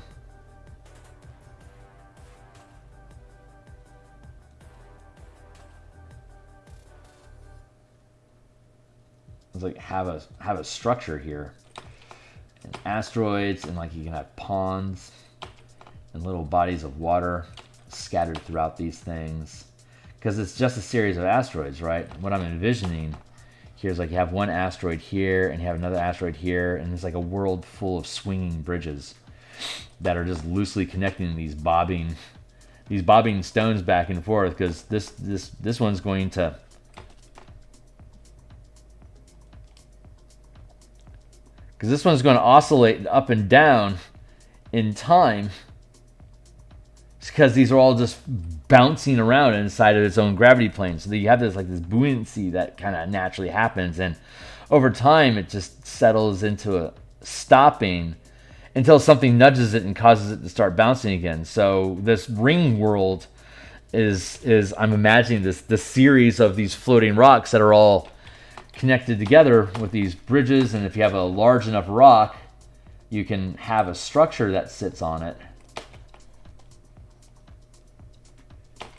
is like have a structure here. And asteroids, and like you can have ponds and little bodies of water scattered throughout these things. Because it's just a series of asteroids, right? What I'm envisioning here is like you have one asteroid here, and you have another asteroid here, and there's like a world full of swinging bridges that are just loosely connecting these bobbing stones back and forth. Because this one's going to oscillate up and down in time. Because these are all just bouncing around inside of its own gravity plane. So that you have this buoyancy that kind of naturally happens, and over time it just settles into a stopping until something nudges it and causes it to start bouncing again. So this ring world is I'm imagining this series of these floating rocks that are all connected together with these bridges, and if you have a large enough rock, you can have a structure that sits on it.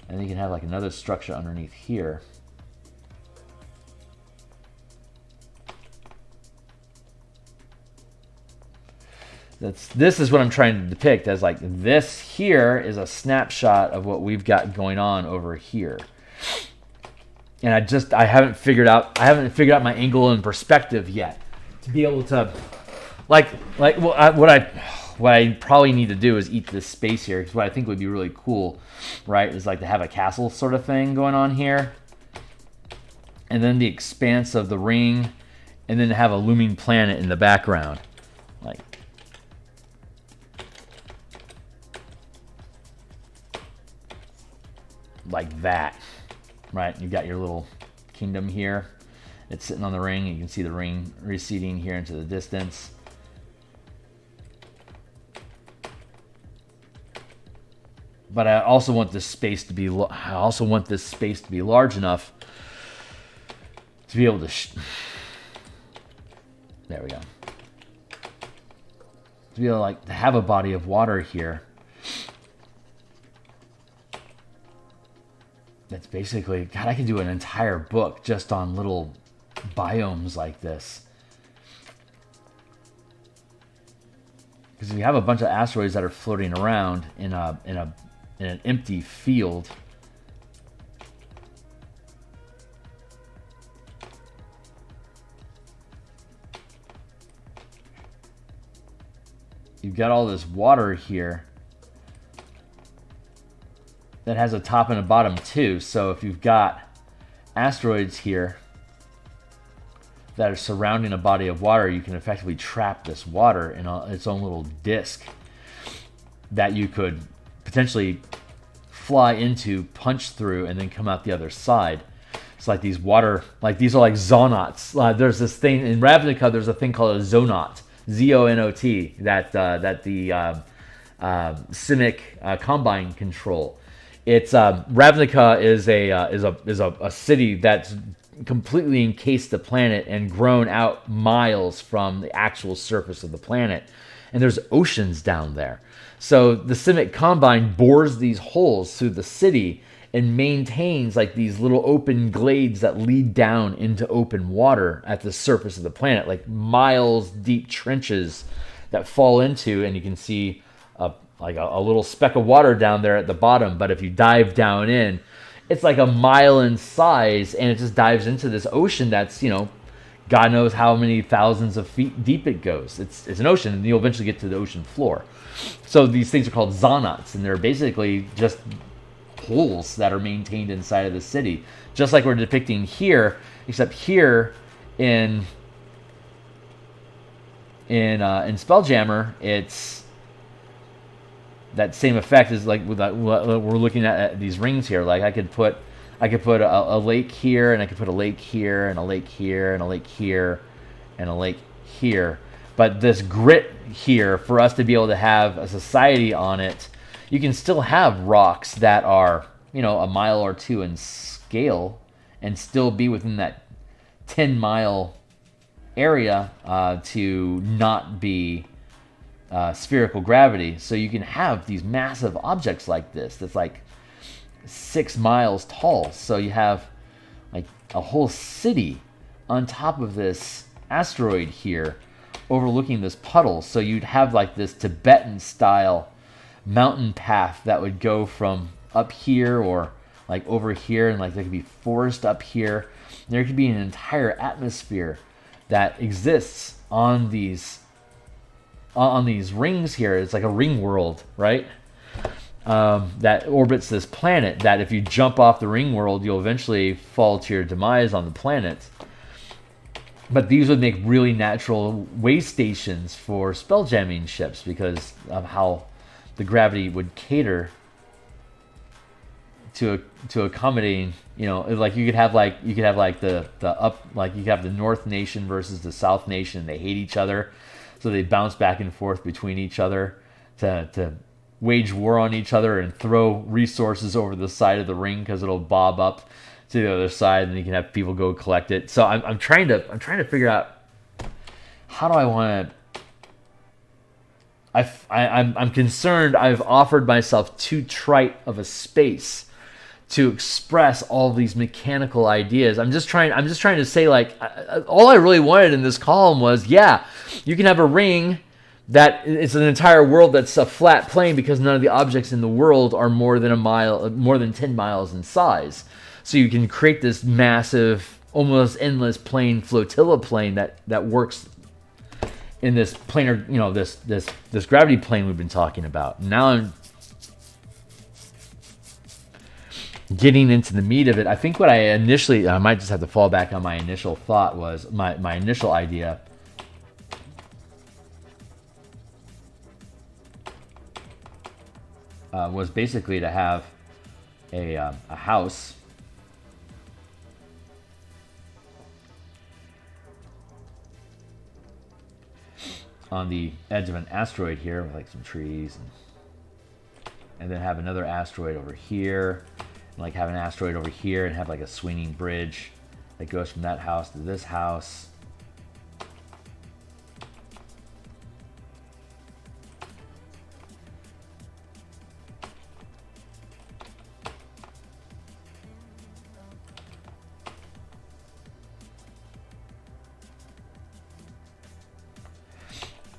And then you can have like another structure underneath here. This is what I'm trying to depict as like this here is a snapshot of what we've got going on over here. And I haven't figured out my angle and perspective yet to be able to what I probably need to do is eat this space here, because what I think would be really cool, right, is like to have a castle sort of thing going on here, and then the expanse of the ring, and then have a looming planet in the background, like that, right? You've got your little kingdom here. It's sitting on the ring. You can see the ring receding here into the distance. But I also want this space to be large enough to be able to there we go. To be able to have a body of water here. That's basically, God, I could do an entire book just on little biomes like this. Because if you have a bunch of asteroids that are floating around in an empty field, you've got all this water here that has a top and a bottom too. So if you've got asteroids here that are surrounding a body of water, you can effectively trap this water in its own little disc that you could potentially fly into, punch through, and then come out the other side. It's like these water, like these are like zonauts. There's this thing in Ravnica. There's a thing called a zonaut, Z-O-N-O-T, that the Simic Combine control. It's Ravnica is a city that's completely encased the planet and grown out miles from the actual surface of the planet, and there's oceans down there. So the Simic Combine bores these holes through the city and maintains like these little open glades that lead down into open water at the surface of the planet, like miles deep trenches that fall into, and you can see like a little speck of water down there at the bottom. But if you dive down in, it's like a mile in size, and it just dives into this ocean that's, you know, God knows how many thousands of feet deep it goes. It's an ocean, and you'll eventually get to the ocean floor. So these things are called zonauts, and they're basically just holes that are maintained inside of the city, just like we're depicting here, except here in Spelljammer, it's that same effect is like with we're looking at these rings here. Like I could put a lake here, and I could put a lake here, and a lake here, and a lake here, and a lake here. But this grit here, for us to be able to have a society on it, you can still have rocks that are, you know, a mile or two in scale and still be within that 10-mile area to not be spherical gravity. So you can have these massive objects like this that's like 6 miles tall. So you have like a whole city on top of this asteroid here overlooking this puddle. So you'd have like this Tibetan style mountain path that would go from up here or like over here, and like there could be forest up here. There could be an entire atmosphere that exists on these rings here. It's like a ring world, right? That orbits this planet, that if you jump off the ring world, you'll eventually fall to your demise on the planet. But these would make really natural way stations for spelljamming ships because of how the gravity would cater to accommodating, you know, like you could have the up, like you could have the North Nation versus the South Nation. They hate each other, so they bounce back and forth between each other to wage war on each other and throw resources over the side of the ring because it'll bob up to the other side, and you can have people go collect it. So I'm trying to figure out how do I want to. I'm concerned. I've offered myself too trite of a space to express all these mechanical ideas. I'm just trying to say, like, all I really wanted in this column was, yeah, you can have a ring that it's an entire world that's a flat plane because none of the objects in the world are more than 10 miles in size. So you can create this massive, almost endless plane, flotilla plane that works in this planar, you know, this gravity plane we've been talking about. Now I'm getting into the meat of it. I think what I might just have to fall back on my initial thought was my initial idea. Was basically to have a house on the edge of an asteroid here with like some trees, and then have another asteroid over here, and like have an asteroid over here, and have like a swinging bridge that goes from that house to this house.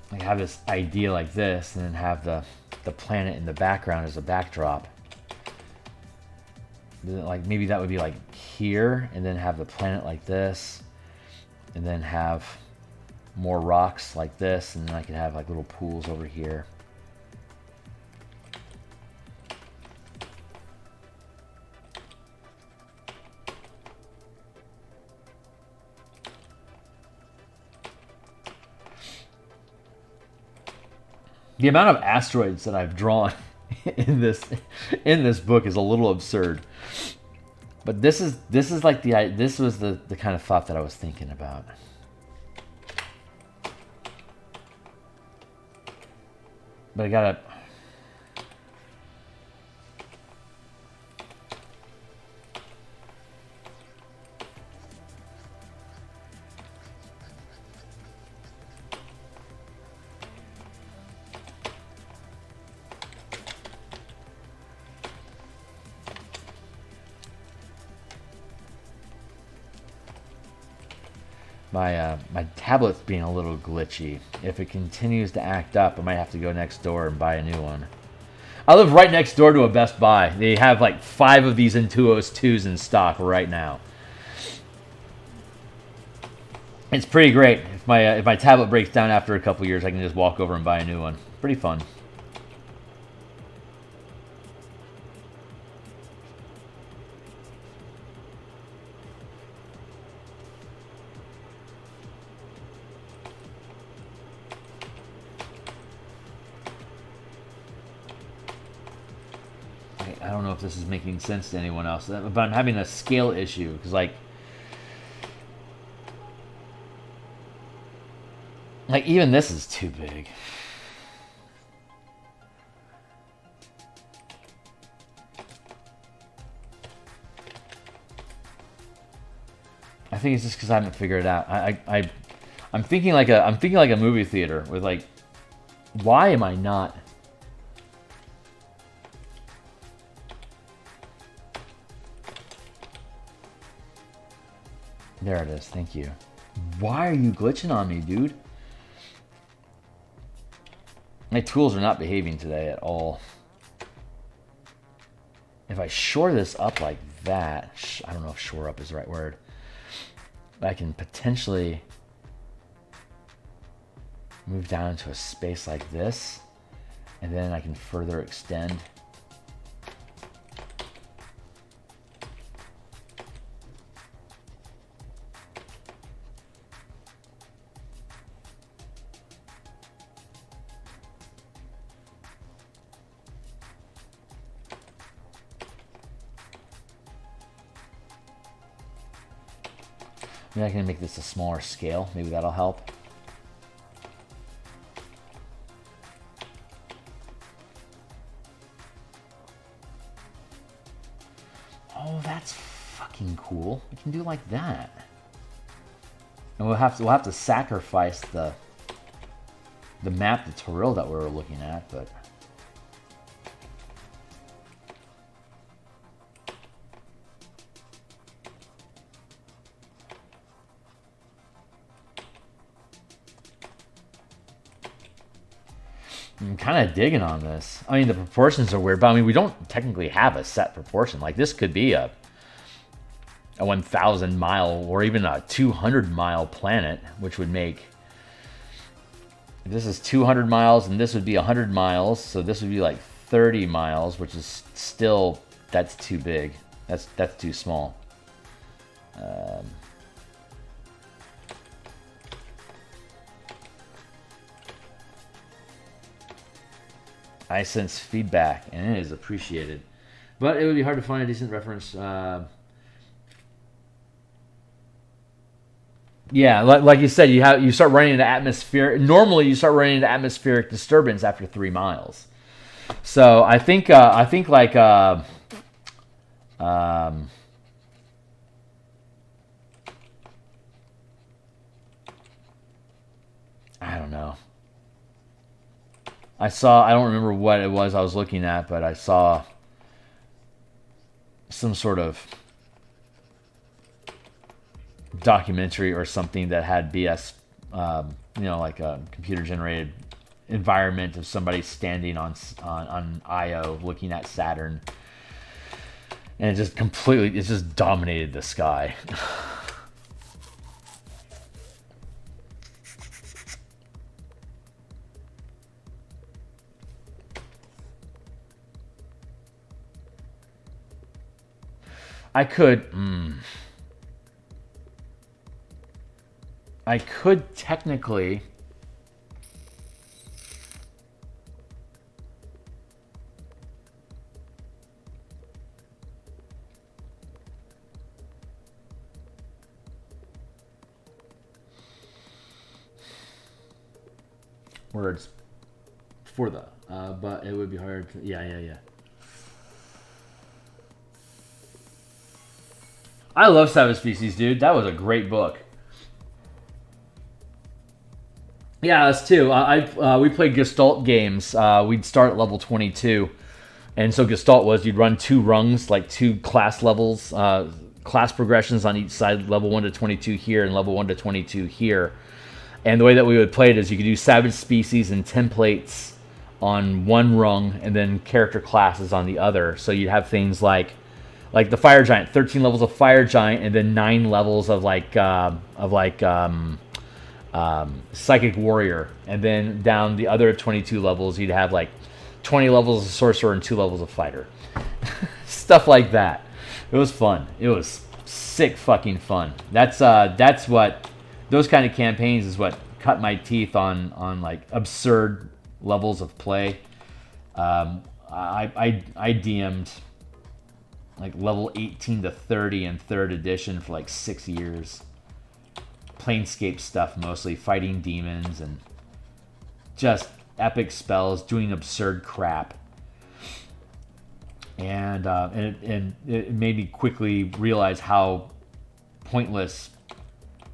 Like have this idea like this, and then have the planet in the background as a backdrop. Like maybe that would be like here, and then have the planet like this, and then have more rocks like this, and then I could have like little pools over here. The amount of asteroids that I've drawn in this book is a little absurd. But this is like this was the kind of thought that I was thinking about. But I gotta. My tablet's being a little glitchy. If it continues to act up, I might have to go next door and buy a new one. I live right next door to a Best Buy. They have like 5 of these Intuos 2s in stock right now. It's pretty great. If my tablet breaks down after a couple years, I can just walk over and buy a new one. Pretty fun. I don't know if this is making sense to anyone else, but I'm having a scale issue because like even this is too big. I think it's just because I haven't figured it out. I'm thinking like a movie theater with like, why am I not? There it is. Thank you. Why are you glitching on me, dude? My tools are not behaving today at all. If I shore this up like that, I don't know if shore up is the right word, but I can potentially move down into a space like this, and then I can further extend. Maybe I can make this a smaller scale. Maybe that'll help. Oh, that's fucking cool. We can do like that. And we'll have to sacrifice the map tutorial that we were looking at, but I'm kind of digging on this. I mean, the proportions are weird, but I mean, we don't technically have a set proportion. Like, this could be a 1,000 mile or even a 200 mile planet, which would make, if this is 200 miles and this would be 100 miles, so this would be like 30 miles, which is still, that's too big. That's too small. I sense feedback, and it is appreciated. But it would be hard to find a decent reference. Yeah, like you said, you start running into atmospheric. Normally, you start running into atmospheric disturbance after 3 miles. So I think like I don't know. I don't remember what it was I was looking at, but I saw some sort of documentary or something that had BS, like a computer-generated environment of somebody standing on Io looking at Saturn, and it just dominated the sky. I could technically words for the. But it would be hard to, yeah. I love Savage Species, dude. That was a great book. Yeah, us too. We played Gestalt games. We'd start at level 22. And so Gestalt was you'd run 2 rungs, like 2 class levels, class progressions on each side, level 1 to 22 here and level 1 to 22 here. And the way that we would play it is you could do Savage Species and templates on one rung and then character classes on the other. So you'd have things like the Fire Giant, 13 levels of Fire Giant and then 9 levels of Psychic Warrior. And then down the other 22 levels, you'd have like 20 levels of Sorcerer and 2 levels of Fighter. Stuff like that. It was fun. It was sick fucking fun. That's what those kind of campaigns is what cut my teeth on like absurd levels of play. I DM'd like level 18 to 30 in 3rd edition for like 6 years. Planescape stuff mostly, fighting demons and just epic spells, doing absurd crap. And it made me quickly realize how pointless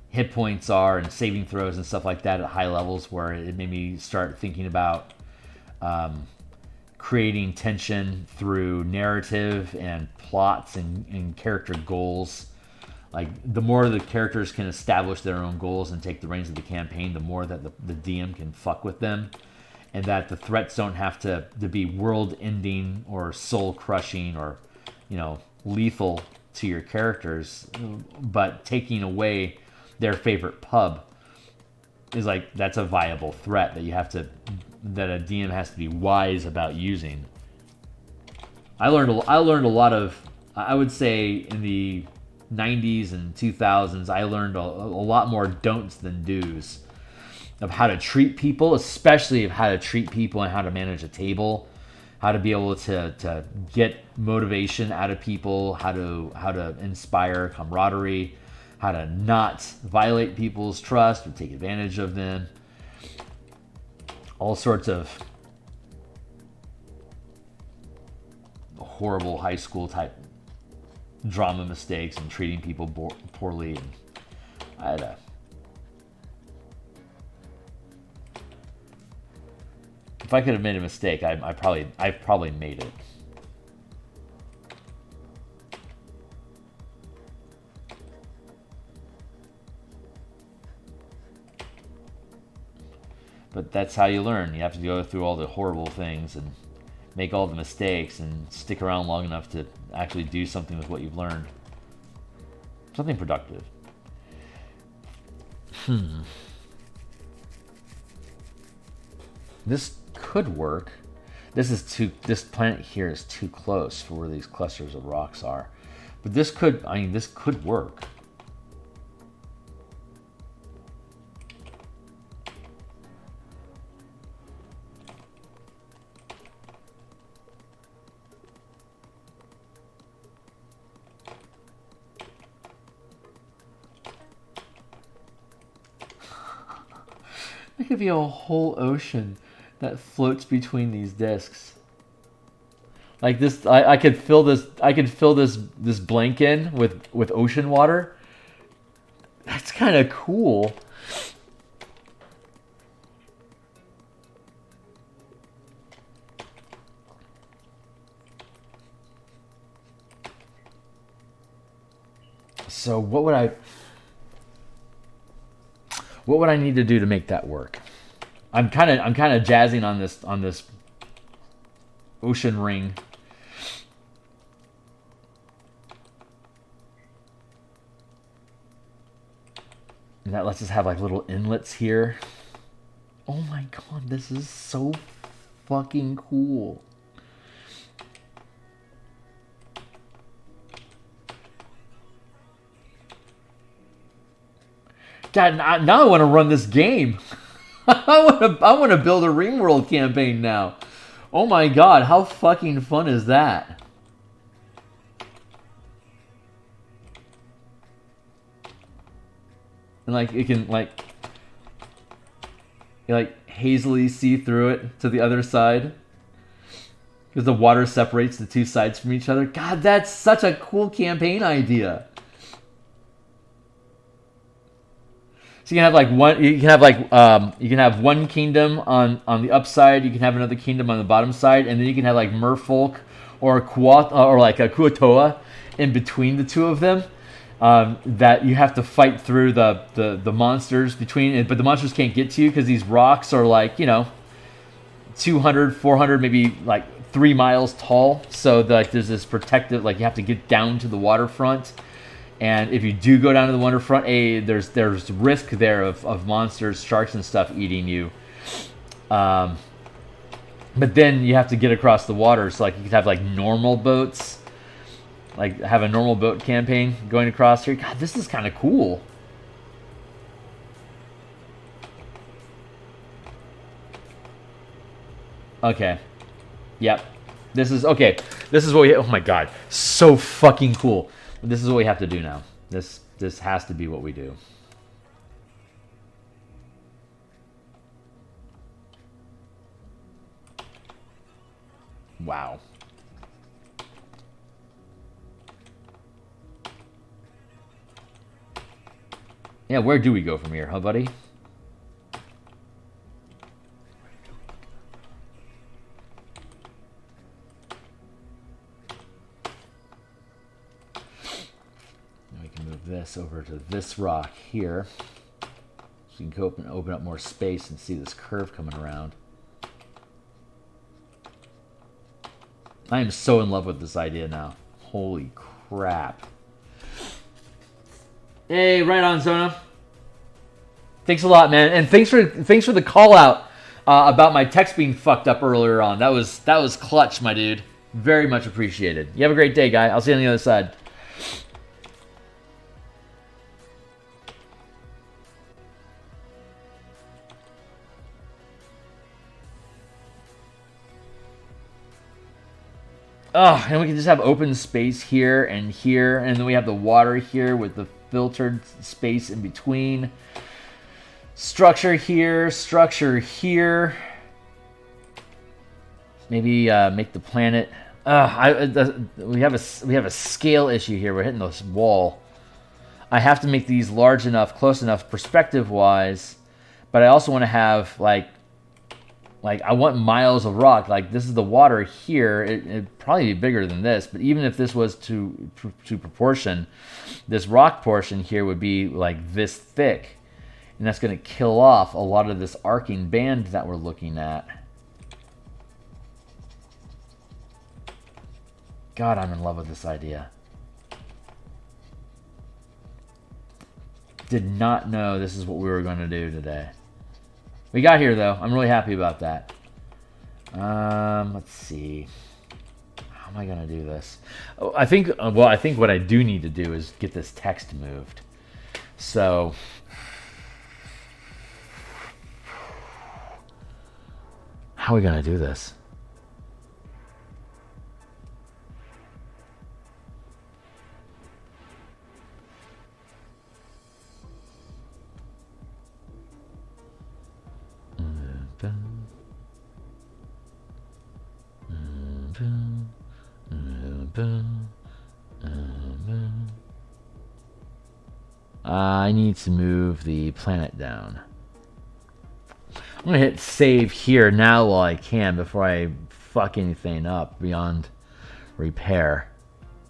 hit points are and saving throws and stuff like that at high levels, where it made me start thinking about creating tension through narrative and plots and character goals. Like, the more the characters can establish their own goals and take the reins of the campaign, the more that the DM can fuck with them. And that the threats don't have to be world-ending or soul-crushing or, lethal to your characters. But taking away their favorite pub is like, that's a viable threat that that a DM has to be wise about using. I learned a lot of, I would say in the 90s and 2000s, I learned a lot more don'ts than do's of how to treat people, especially of how to treat people and how to manage a table, how to be able to get motivation out of people, how to inspire camaraderie, how to not violate people's trust or take advantage of them. All sorts of horrible high school type drama mistakes and treating people poorly. And I had if I could have made a mistake, I probably made it. But that's how you learn. You have to go through all the horrible things and make all the mistakes and stick around long enough to actually do something with what you've learned. Something productive. This could work. This planet here is too close for where these clusters of rocks are. But this could work. There could be a whole ocean that floats between these discs. Like this, I could fill this. I could fill this blank in with ocean water. That's kind of cool. So what would I need to do to make that work? I'm kind of jazzing on this ocean ring. And that lets us have like little inlets here. Oh my god, this is so fucking cool. God, now I want to run this game. I want to build a Ringworld campaign now. Oh my god, how fucking fun is that? And like it can like You like hazily see through it to the other side because the water separates the two sides from each other. God, that's such a cool campaign idea. So you can have like one. You can have like you can have one kingdom on the upside. You can have another kingdom on the bottom side, and then you can have like merfolk or or like a Kuatoa in between the two of them. That you have to fight through the monsters between, but the monsters can't get to you because these rocks are like 200, 400, maybe like 3 miles tall. So like there's this protective, like you have to get down to the waterfront. And if you do go down to the waterfront, there's risk there of monsters, sharks and stuff eating you. But then you have to get across the water. So like you could have like normal boats, like have a normal boat campaign going across here. God, this is kind of cool. Okay. Yep. This is okay. This is what we. Oh my god, so fucking cool. This is what we have to do now. This has to be what we do. Wow. Yeah, where do we go from here, huh, buddy? This over to this rock here, so you can open up more space and see this curve coming around. I am so in love with this idea now. Holy crap! Hey, right on, Zona. Thanks a lot, man, and thanks for the call out about my text being fucked up earlier on. That was clutch, my dude. Very much appreciated. You have a great day, guy. I'll see you on the other side. Oh, and we can just have open space here, and then we have the water here with the filtered space in between. Structure here, structure here. Maybe make the planet. We have a scale issue here. We're hitting this wall. I have to make these large enough, close enough, perspective-wise, but I also want to have like I want miles of rock. Like this is the water here. It'd probably be bigger than this, but even if this was to proportion, this rock portion here would be like this thick, and that's going to kill off a lot of this arcing band that we're looking at. God, I'm in love with this idea. Did not know this is what we were going to do today. We got here, though. I'm really happy about that. Let's see. How am I going to do this? Oh, I think what I do need to do is get this text moved. So, how are we going to do this? I need to move the planet down. I'm going to hit save here now while I can before I fuck anything up beyond repair.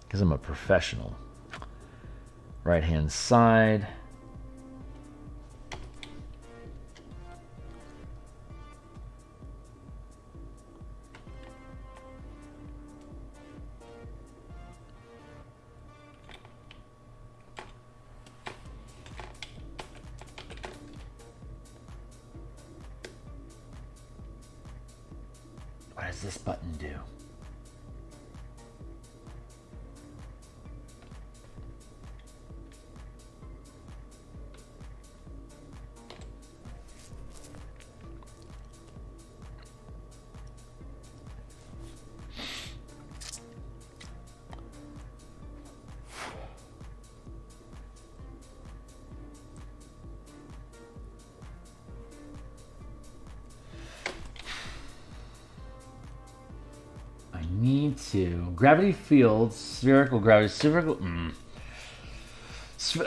Because I'm a professional. Right hand side. What does this button do? need to. Gravity field, spherical gravity, spherical.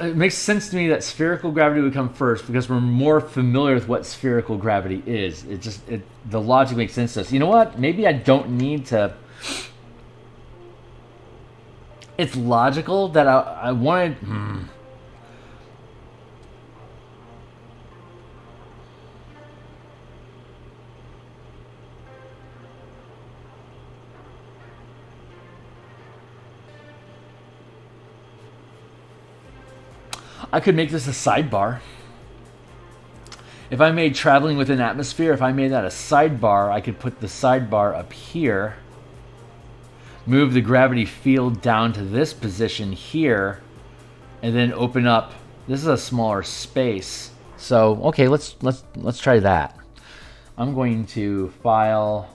It makes sense to me that spherical gravity would come first because we're more familiar with what spherical gravity is. The logic makes sense to us. You know what? Maybe I don't need to. It's logical that I wanted. I could make this a sidebar. If I made traveling within atmosphere, if I made that a sidebar, I could put the sidebar up here. Move the gravity field down to this position here. And then open up. This is a smaller space. So, okay, let's try that. I'm going to file,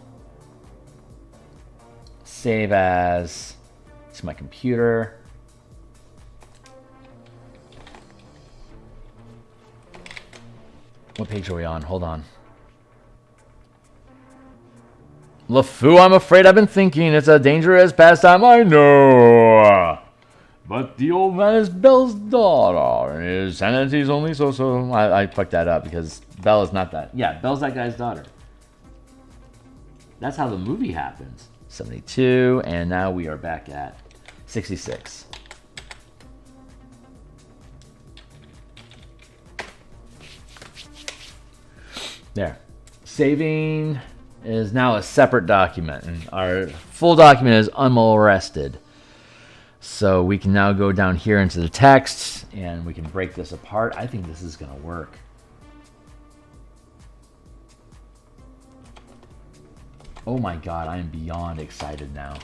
save as, to my computer. What page are we on? Hold on. LeFou, I'm afraid I've been thinking. It's a dangerous pastime, I know. But the old man is Belle's daughter. His sanity's only so-so. I fucked that up because Belle is not that. Yeah, Belle's that guy's daughter. That's how the movie happens. 72, and now we are back at 66. There. Saving is now a separate document, and our full document is unmolested. So we can now go down here into the text, and we can break this apart. I think this is going to work. Oh my god, I am beyond excited now.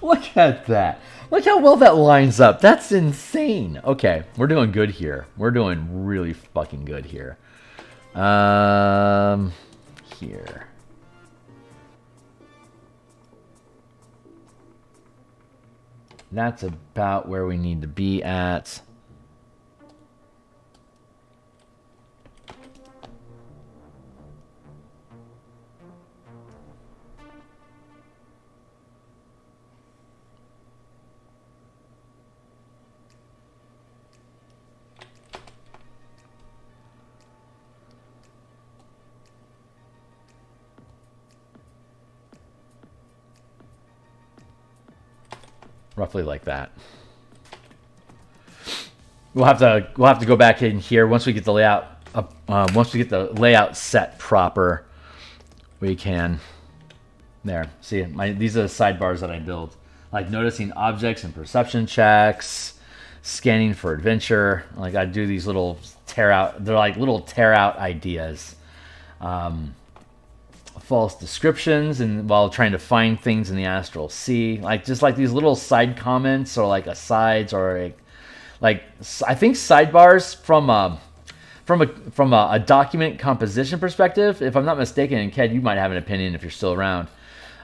Look at that. Look how well that lines up. That's insane. Okay, we're doing good here. We're doing really fucking good here. Here. That's about where we need to be at. Roughly like that. We'll have to go back in here once we get the layout once we get the layout set proper. We can there. See, these are the sidebars that I build. Like noticing objects and perception checks, scanning for adventure. Like I do these little tear out. They're like little tear out ideas. False descriptions and while trying to find things in the astral sea, like just like these little side comments or like asides or like I think sidebars from a document composition perspective, if I'm not mistaken, and Ked, you might have an opinion if you're still around.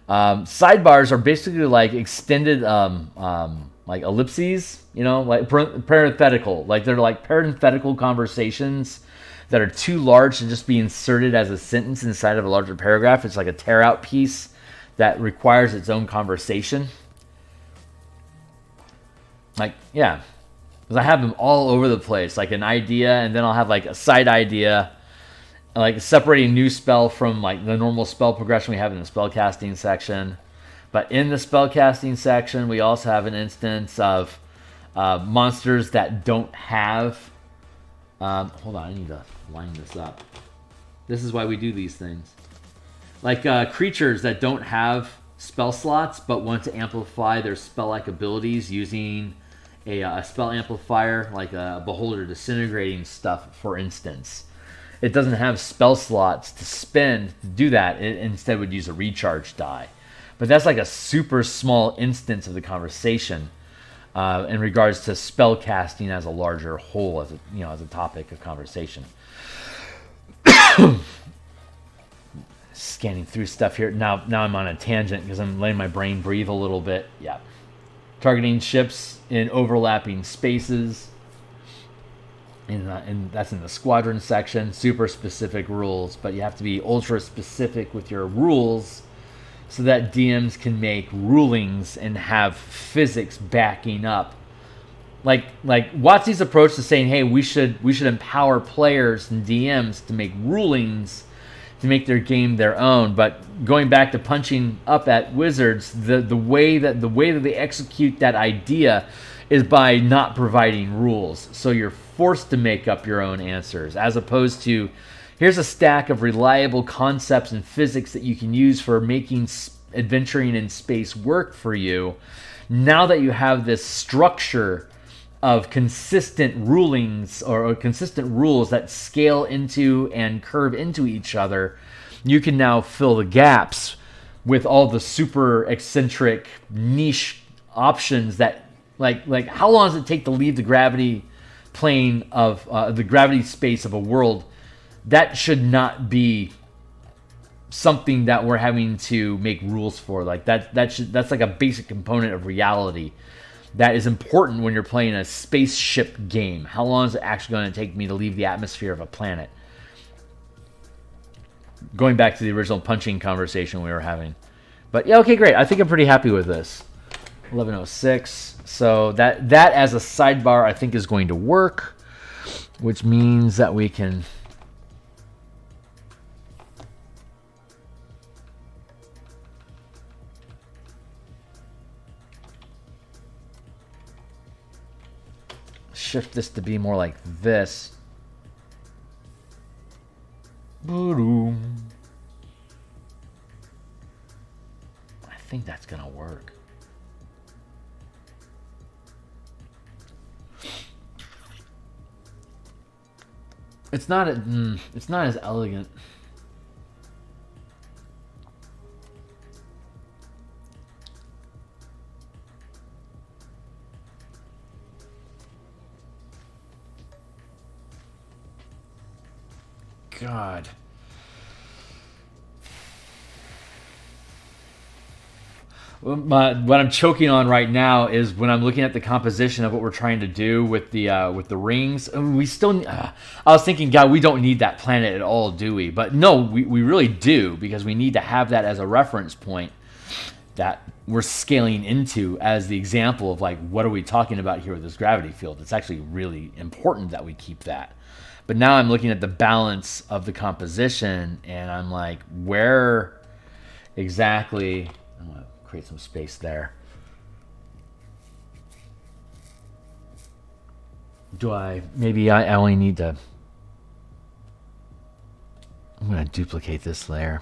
Sidebars are basically like extended like ellipses, you know, like parenthetical, like they're like parenthetical conversations that are too large to just be inserted as a sentence inside of a larger paragraph. It's like a tear-out piece that requires its own conversation. Like, yeah. Because I have them all over the place. Like an idea, and then I'll have like a side idea. Like separating a new spell from like the normal spell progression we have in the spellcasting section. But in the spellcasting section, we also have an instance of monsters that don't have... hold on, I need to line this up. This is why we do these things. Like creatures that don't have spell slots but want to amplify their spell-like abilities using a spell amplifier, like a Beholder Disintegrating stuff, for instance. It doesn't have spell slots to spend to do that. It instead would use a recharge die. But that's like a super small instance of the conversation. In regards to spell casting as a larger whole, as as a topic of conversation. scanning through stuff here. Now I'm on a tangent because I'm letting my brain breathe a little bit. Yeah. Targeting ships in overlapping spaces. And that's in the squadron section. Super specific rules, but you have to be ultra specific with your rules so that DMs can make rulings and have physics backing up. Like WotC's approach to saying, hey, we should empower players and DMs to make rulings to make their game their own. But going back to punching up at Wizards, the way that they execute that idea is by not providing rules. So you're forced to make up your own answers, as opposed to here's a stack of reliable concepts and physics that you can use for making adventuring in space work for you. Now that you have this structure of consistent rulings or consistent rules that scale into and curve into each other, you can now fill the gaps with all the super eccentric niche options that like how long does it take to leave the gravity plane of the gravity space of a world? That should not be something that we're having to make rules for. Like that's like a basic component of reality that is important when you're playing a spaceship game. How long is it actually going to take me to leave the atmosphere of a planet? Going back to the original punching conversation we were having. But yeah, okay, great. I think I'm pretty happy with this. 1106. So that as a sidebar I think is going to work, which means that we can shift this to be more like this. Boom. I think that's gonna work. It's not as elegant. God. What I'm choking on right now is when I'm looking at the composition of what we're trying to do with the rings. We still. I was thinking, God, we don't need that planet at all, do we? But no, we really do, because we need to have that as a reference point that we're scaling into as the example of like, what are we talking about here with this gravity field? It's actually really important that we keep that. But now I'm looking at the balance of the composition, and I'm like, where exactly? I'm gonna create some space there. Maybe I only need to, I'm gonna duplicate this layer.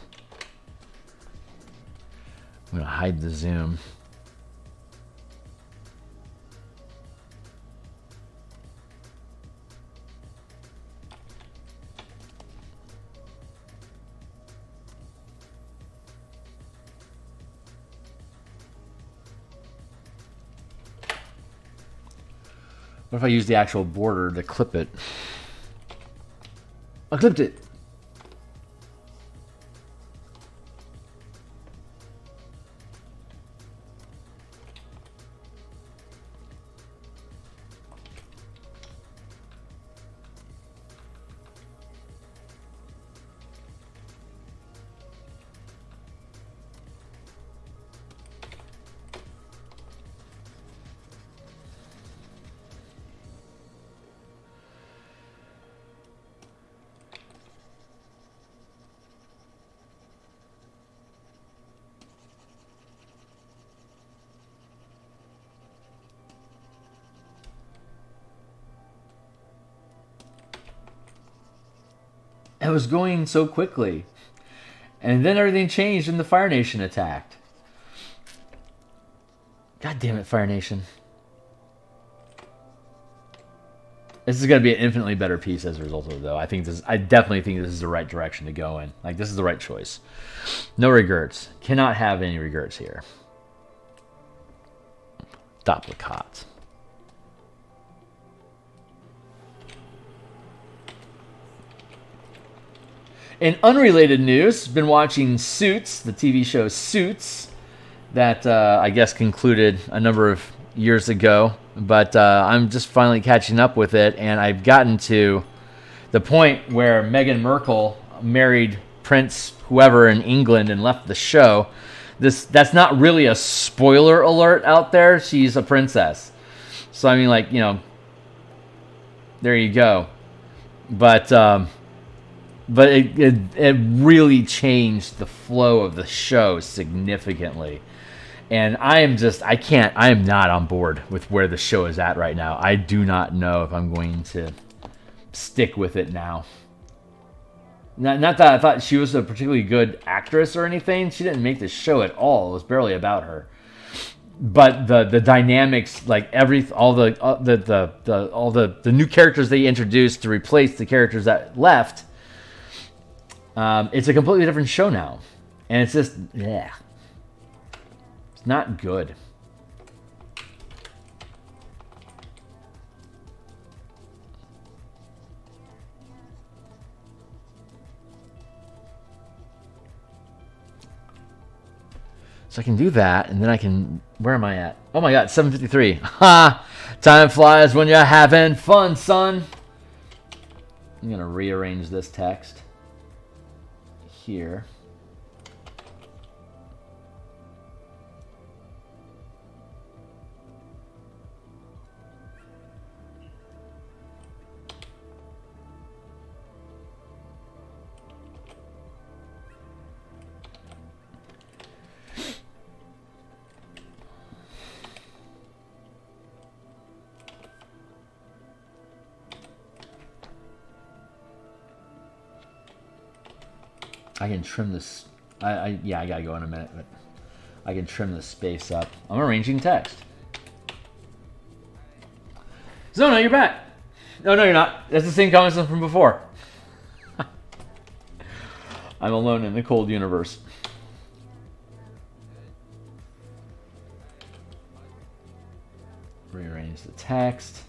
I'm gonna hide the zoom. What if I use the actual border to clip it? I clipped it. It was going so quickly. And then everything changed and the Fire Nation attacked. God damn it, Fire Nation. This is going to be an infinitely better piece as a result of it, though. I definitely think this is the right direction to go in. Like, this is the right choice. No regrets. Cannot have any regrets here. Duplicate. In unrelated news, been watching Suits, the TV show Suits, that I guess concluded a number of years ago. But I'm just finally catching up with it, and I've gotten to the point where Meghan Markle married Prince whoever in England and left the show. That's not really a spoiler alert out there. She's a princess. So, I mean, like, you know, there you go. But it really changed the flow of the show significantly. And I am not on board with where the show is at right now. I do not know if I'm going to stick with it now. Not that I thought she was a particularly good actress or anything. She didn't make the show at all. It was barely about her. But the dynamics, like all the new characters they introduced to replace the characters that left, it's a completely different show now, and it's just it's not good. So I can do that, and then I can... Where am I at? Oh my god, 7:53. Ha! Time flies when you're having fun, son. I'm going to rearrange this text here. I can trim this. Yeah, I gotta go in a minute, but I can trim the space up. I'm arranging text. Zona, you're back. No, you're not. That's the same comments from before. I'm alone in the cold universe. Rearrange the text.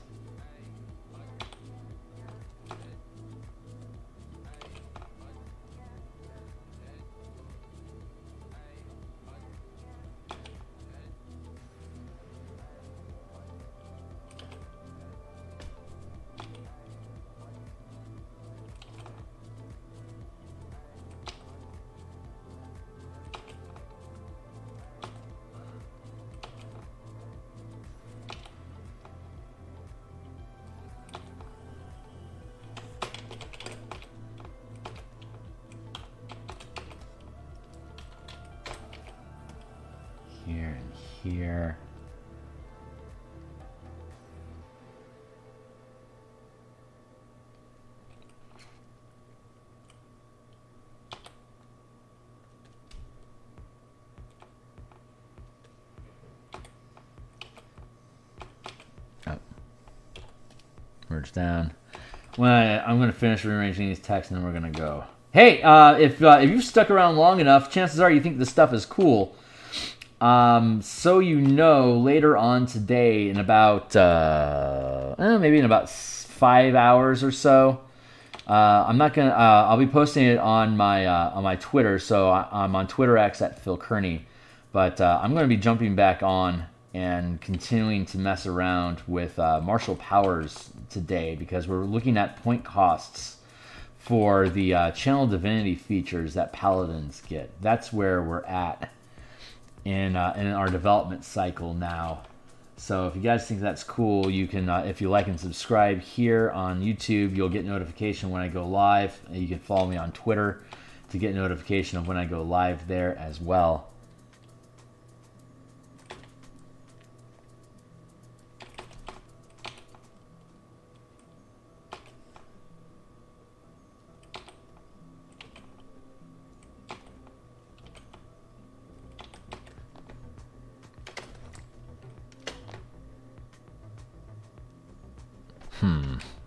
Here and here. Oh. Merge down. Well, I'm going to finish rearranging these texts and then we're going to go. Hey, if you've stuck around long enough, chances are you think this stuff is cool. So you know, later on today, in about maybe in about 5 hours or so, I'm not gonna. I'll be posting it on my Twitter. So I'm on Twitter X at Phil Kearney, but I'm going to be jumping back on and continuing to mess around with martial powers today because we're looking at point costs for the channel divinity features that paladins get. That's where we're at in our development cycle now. So if you guys think that's cool, you can, if you like and subscribe here on YouTube, you'll get notification when I go live. And you can follow me on Twitter to get notification of when I go live there as well.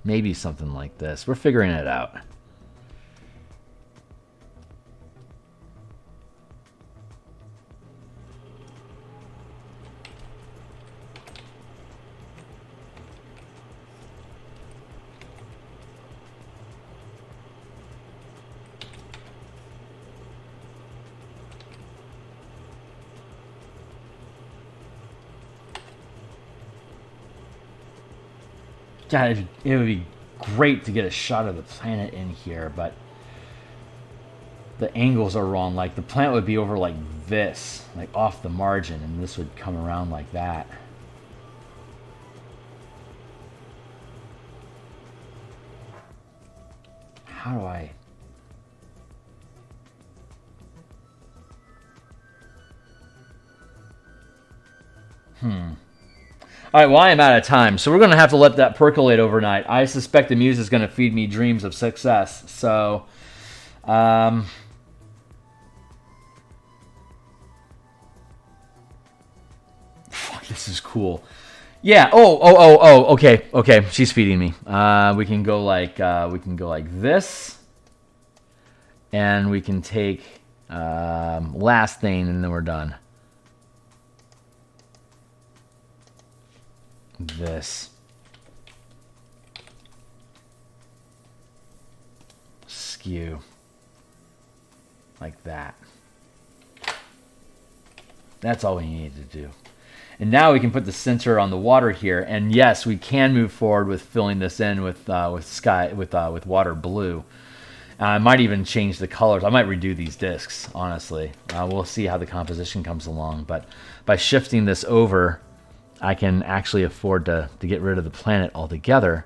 Maybe something like this. We're figuring it out. God, it would be great to get a shot of the planet in here, but the angles are wrong. Like, the planet would be over like this, like off the margin, and this would come around like that. How do I... All right, well, I am out of time, so we're going to have to let that percolate overnight. I suspect the muse is going to feed me dreams of success, so... Fuck, this is cool. Yeah, okay, she's feeding me. We can go like this, and we can take last thing, and then we're done. This. Skew. Like that. That's all we need to do. And now we can put the center on the water here, and yes, we can move forward with filling this in with water blue. I might even change the colors. I might redo these discs, honestly. We'll see how the composition comes along, but by shifting this over, I can actually afford to get rid of the planet altogether.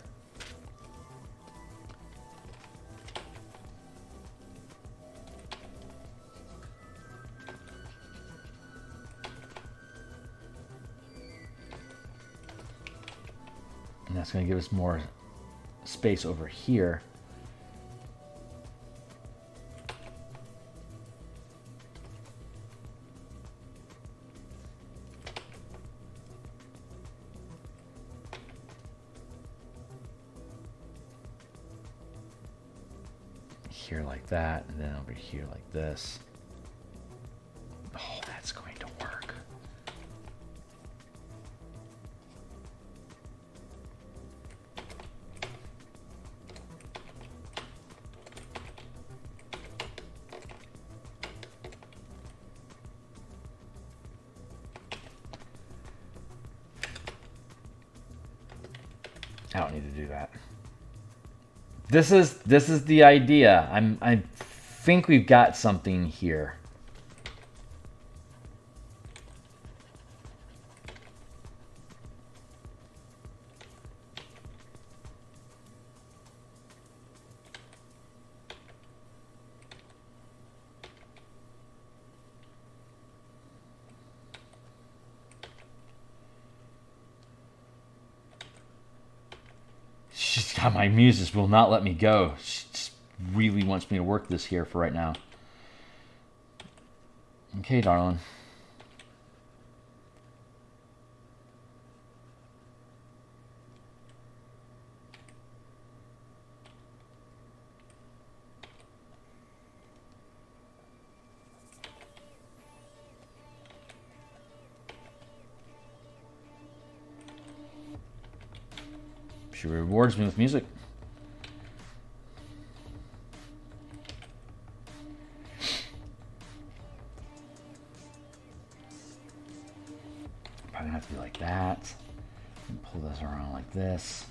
And that's going to give us more space over here. Here like that, and then over here like this. Oh, that's going to work. I don't need to do that. This is the idea. I think we've got something here. God, my muses will not let me go. She just really wants me to work this here for right now. Okay, darling. She rewards me with music. Probably have to be like that. And pull this around like this.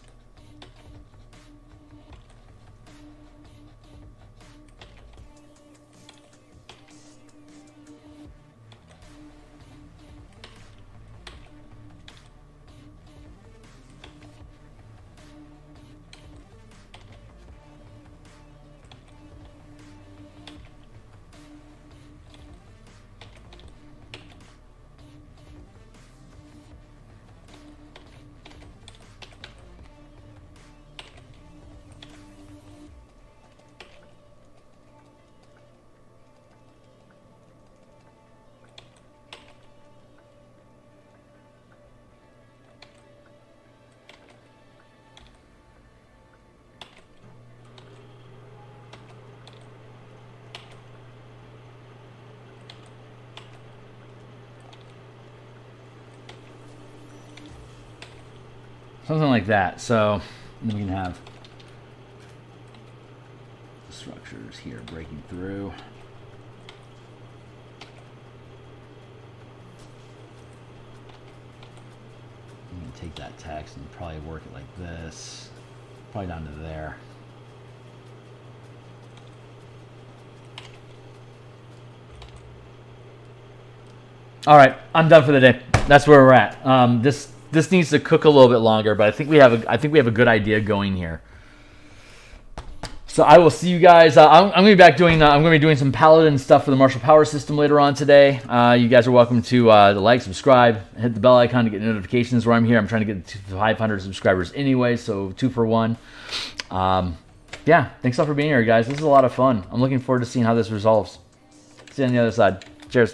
Something like that. So then we can have the structures here breaking through. and take that text and probably work it like this. Probably down to there. All right, I'm done for the day. That's where we're at. This needs to cook a little bit longer, but I think we have a good idea going here. So I will see you guys. I'm going to be back doing. I'm going to be doing some Paladin stuff for the Martial Power System later on today. You guys are welcome to like, subscribe, hit the bell icon to get notifications where I'm here. I'm trying to get to 500 subscribers anyway, so 2 for 1. Yeah, thanks all for being here, guys. This is a lot of fun. I'm looking forward to seeing how this resolves. See you on the other side. Cheers.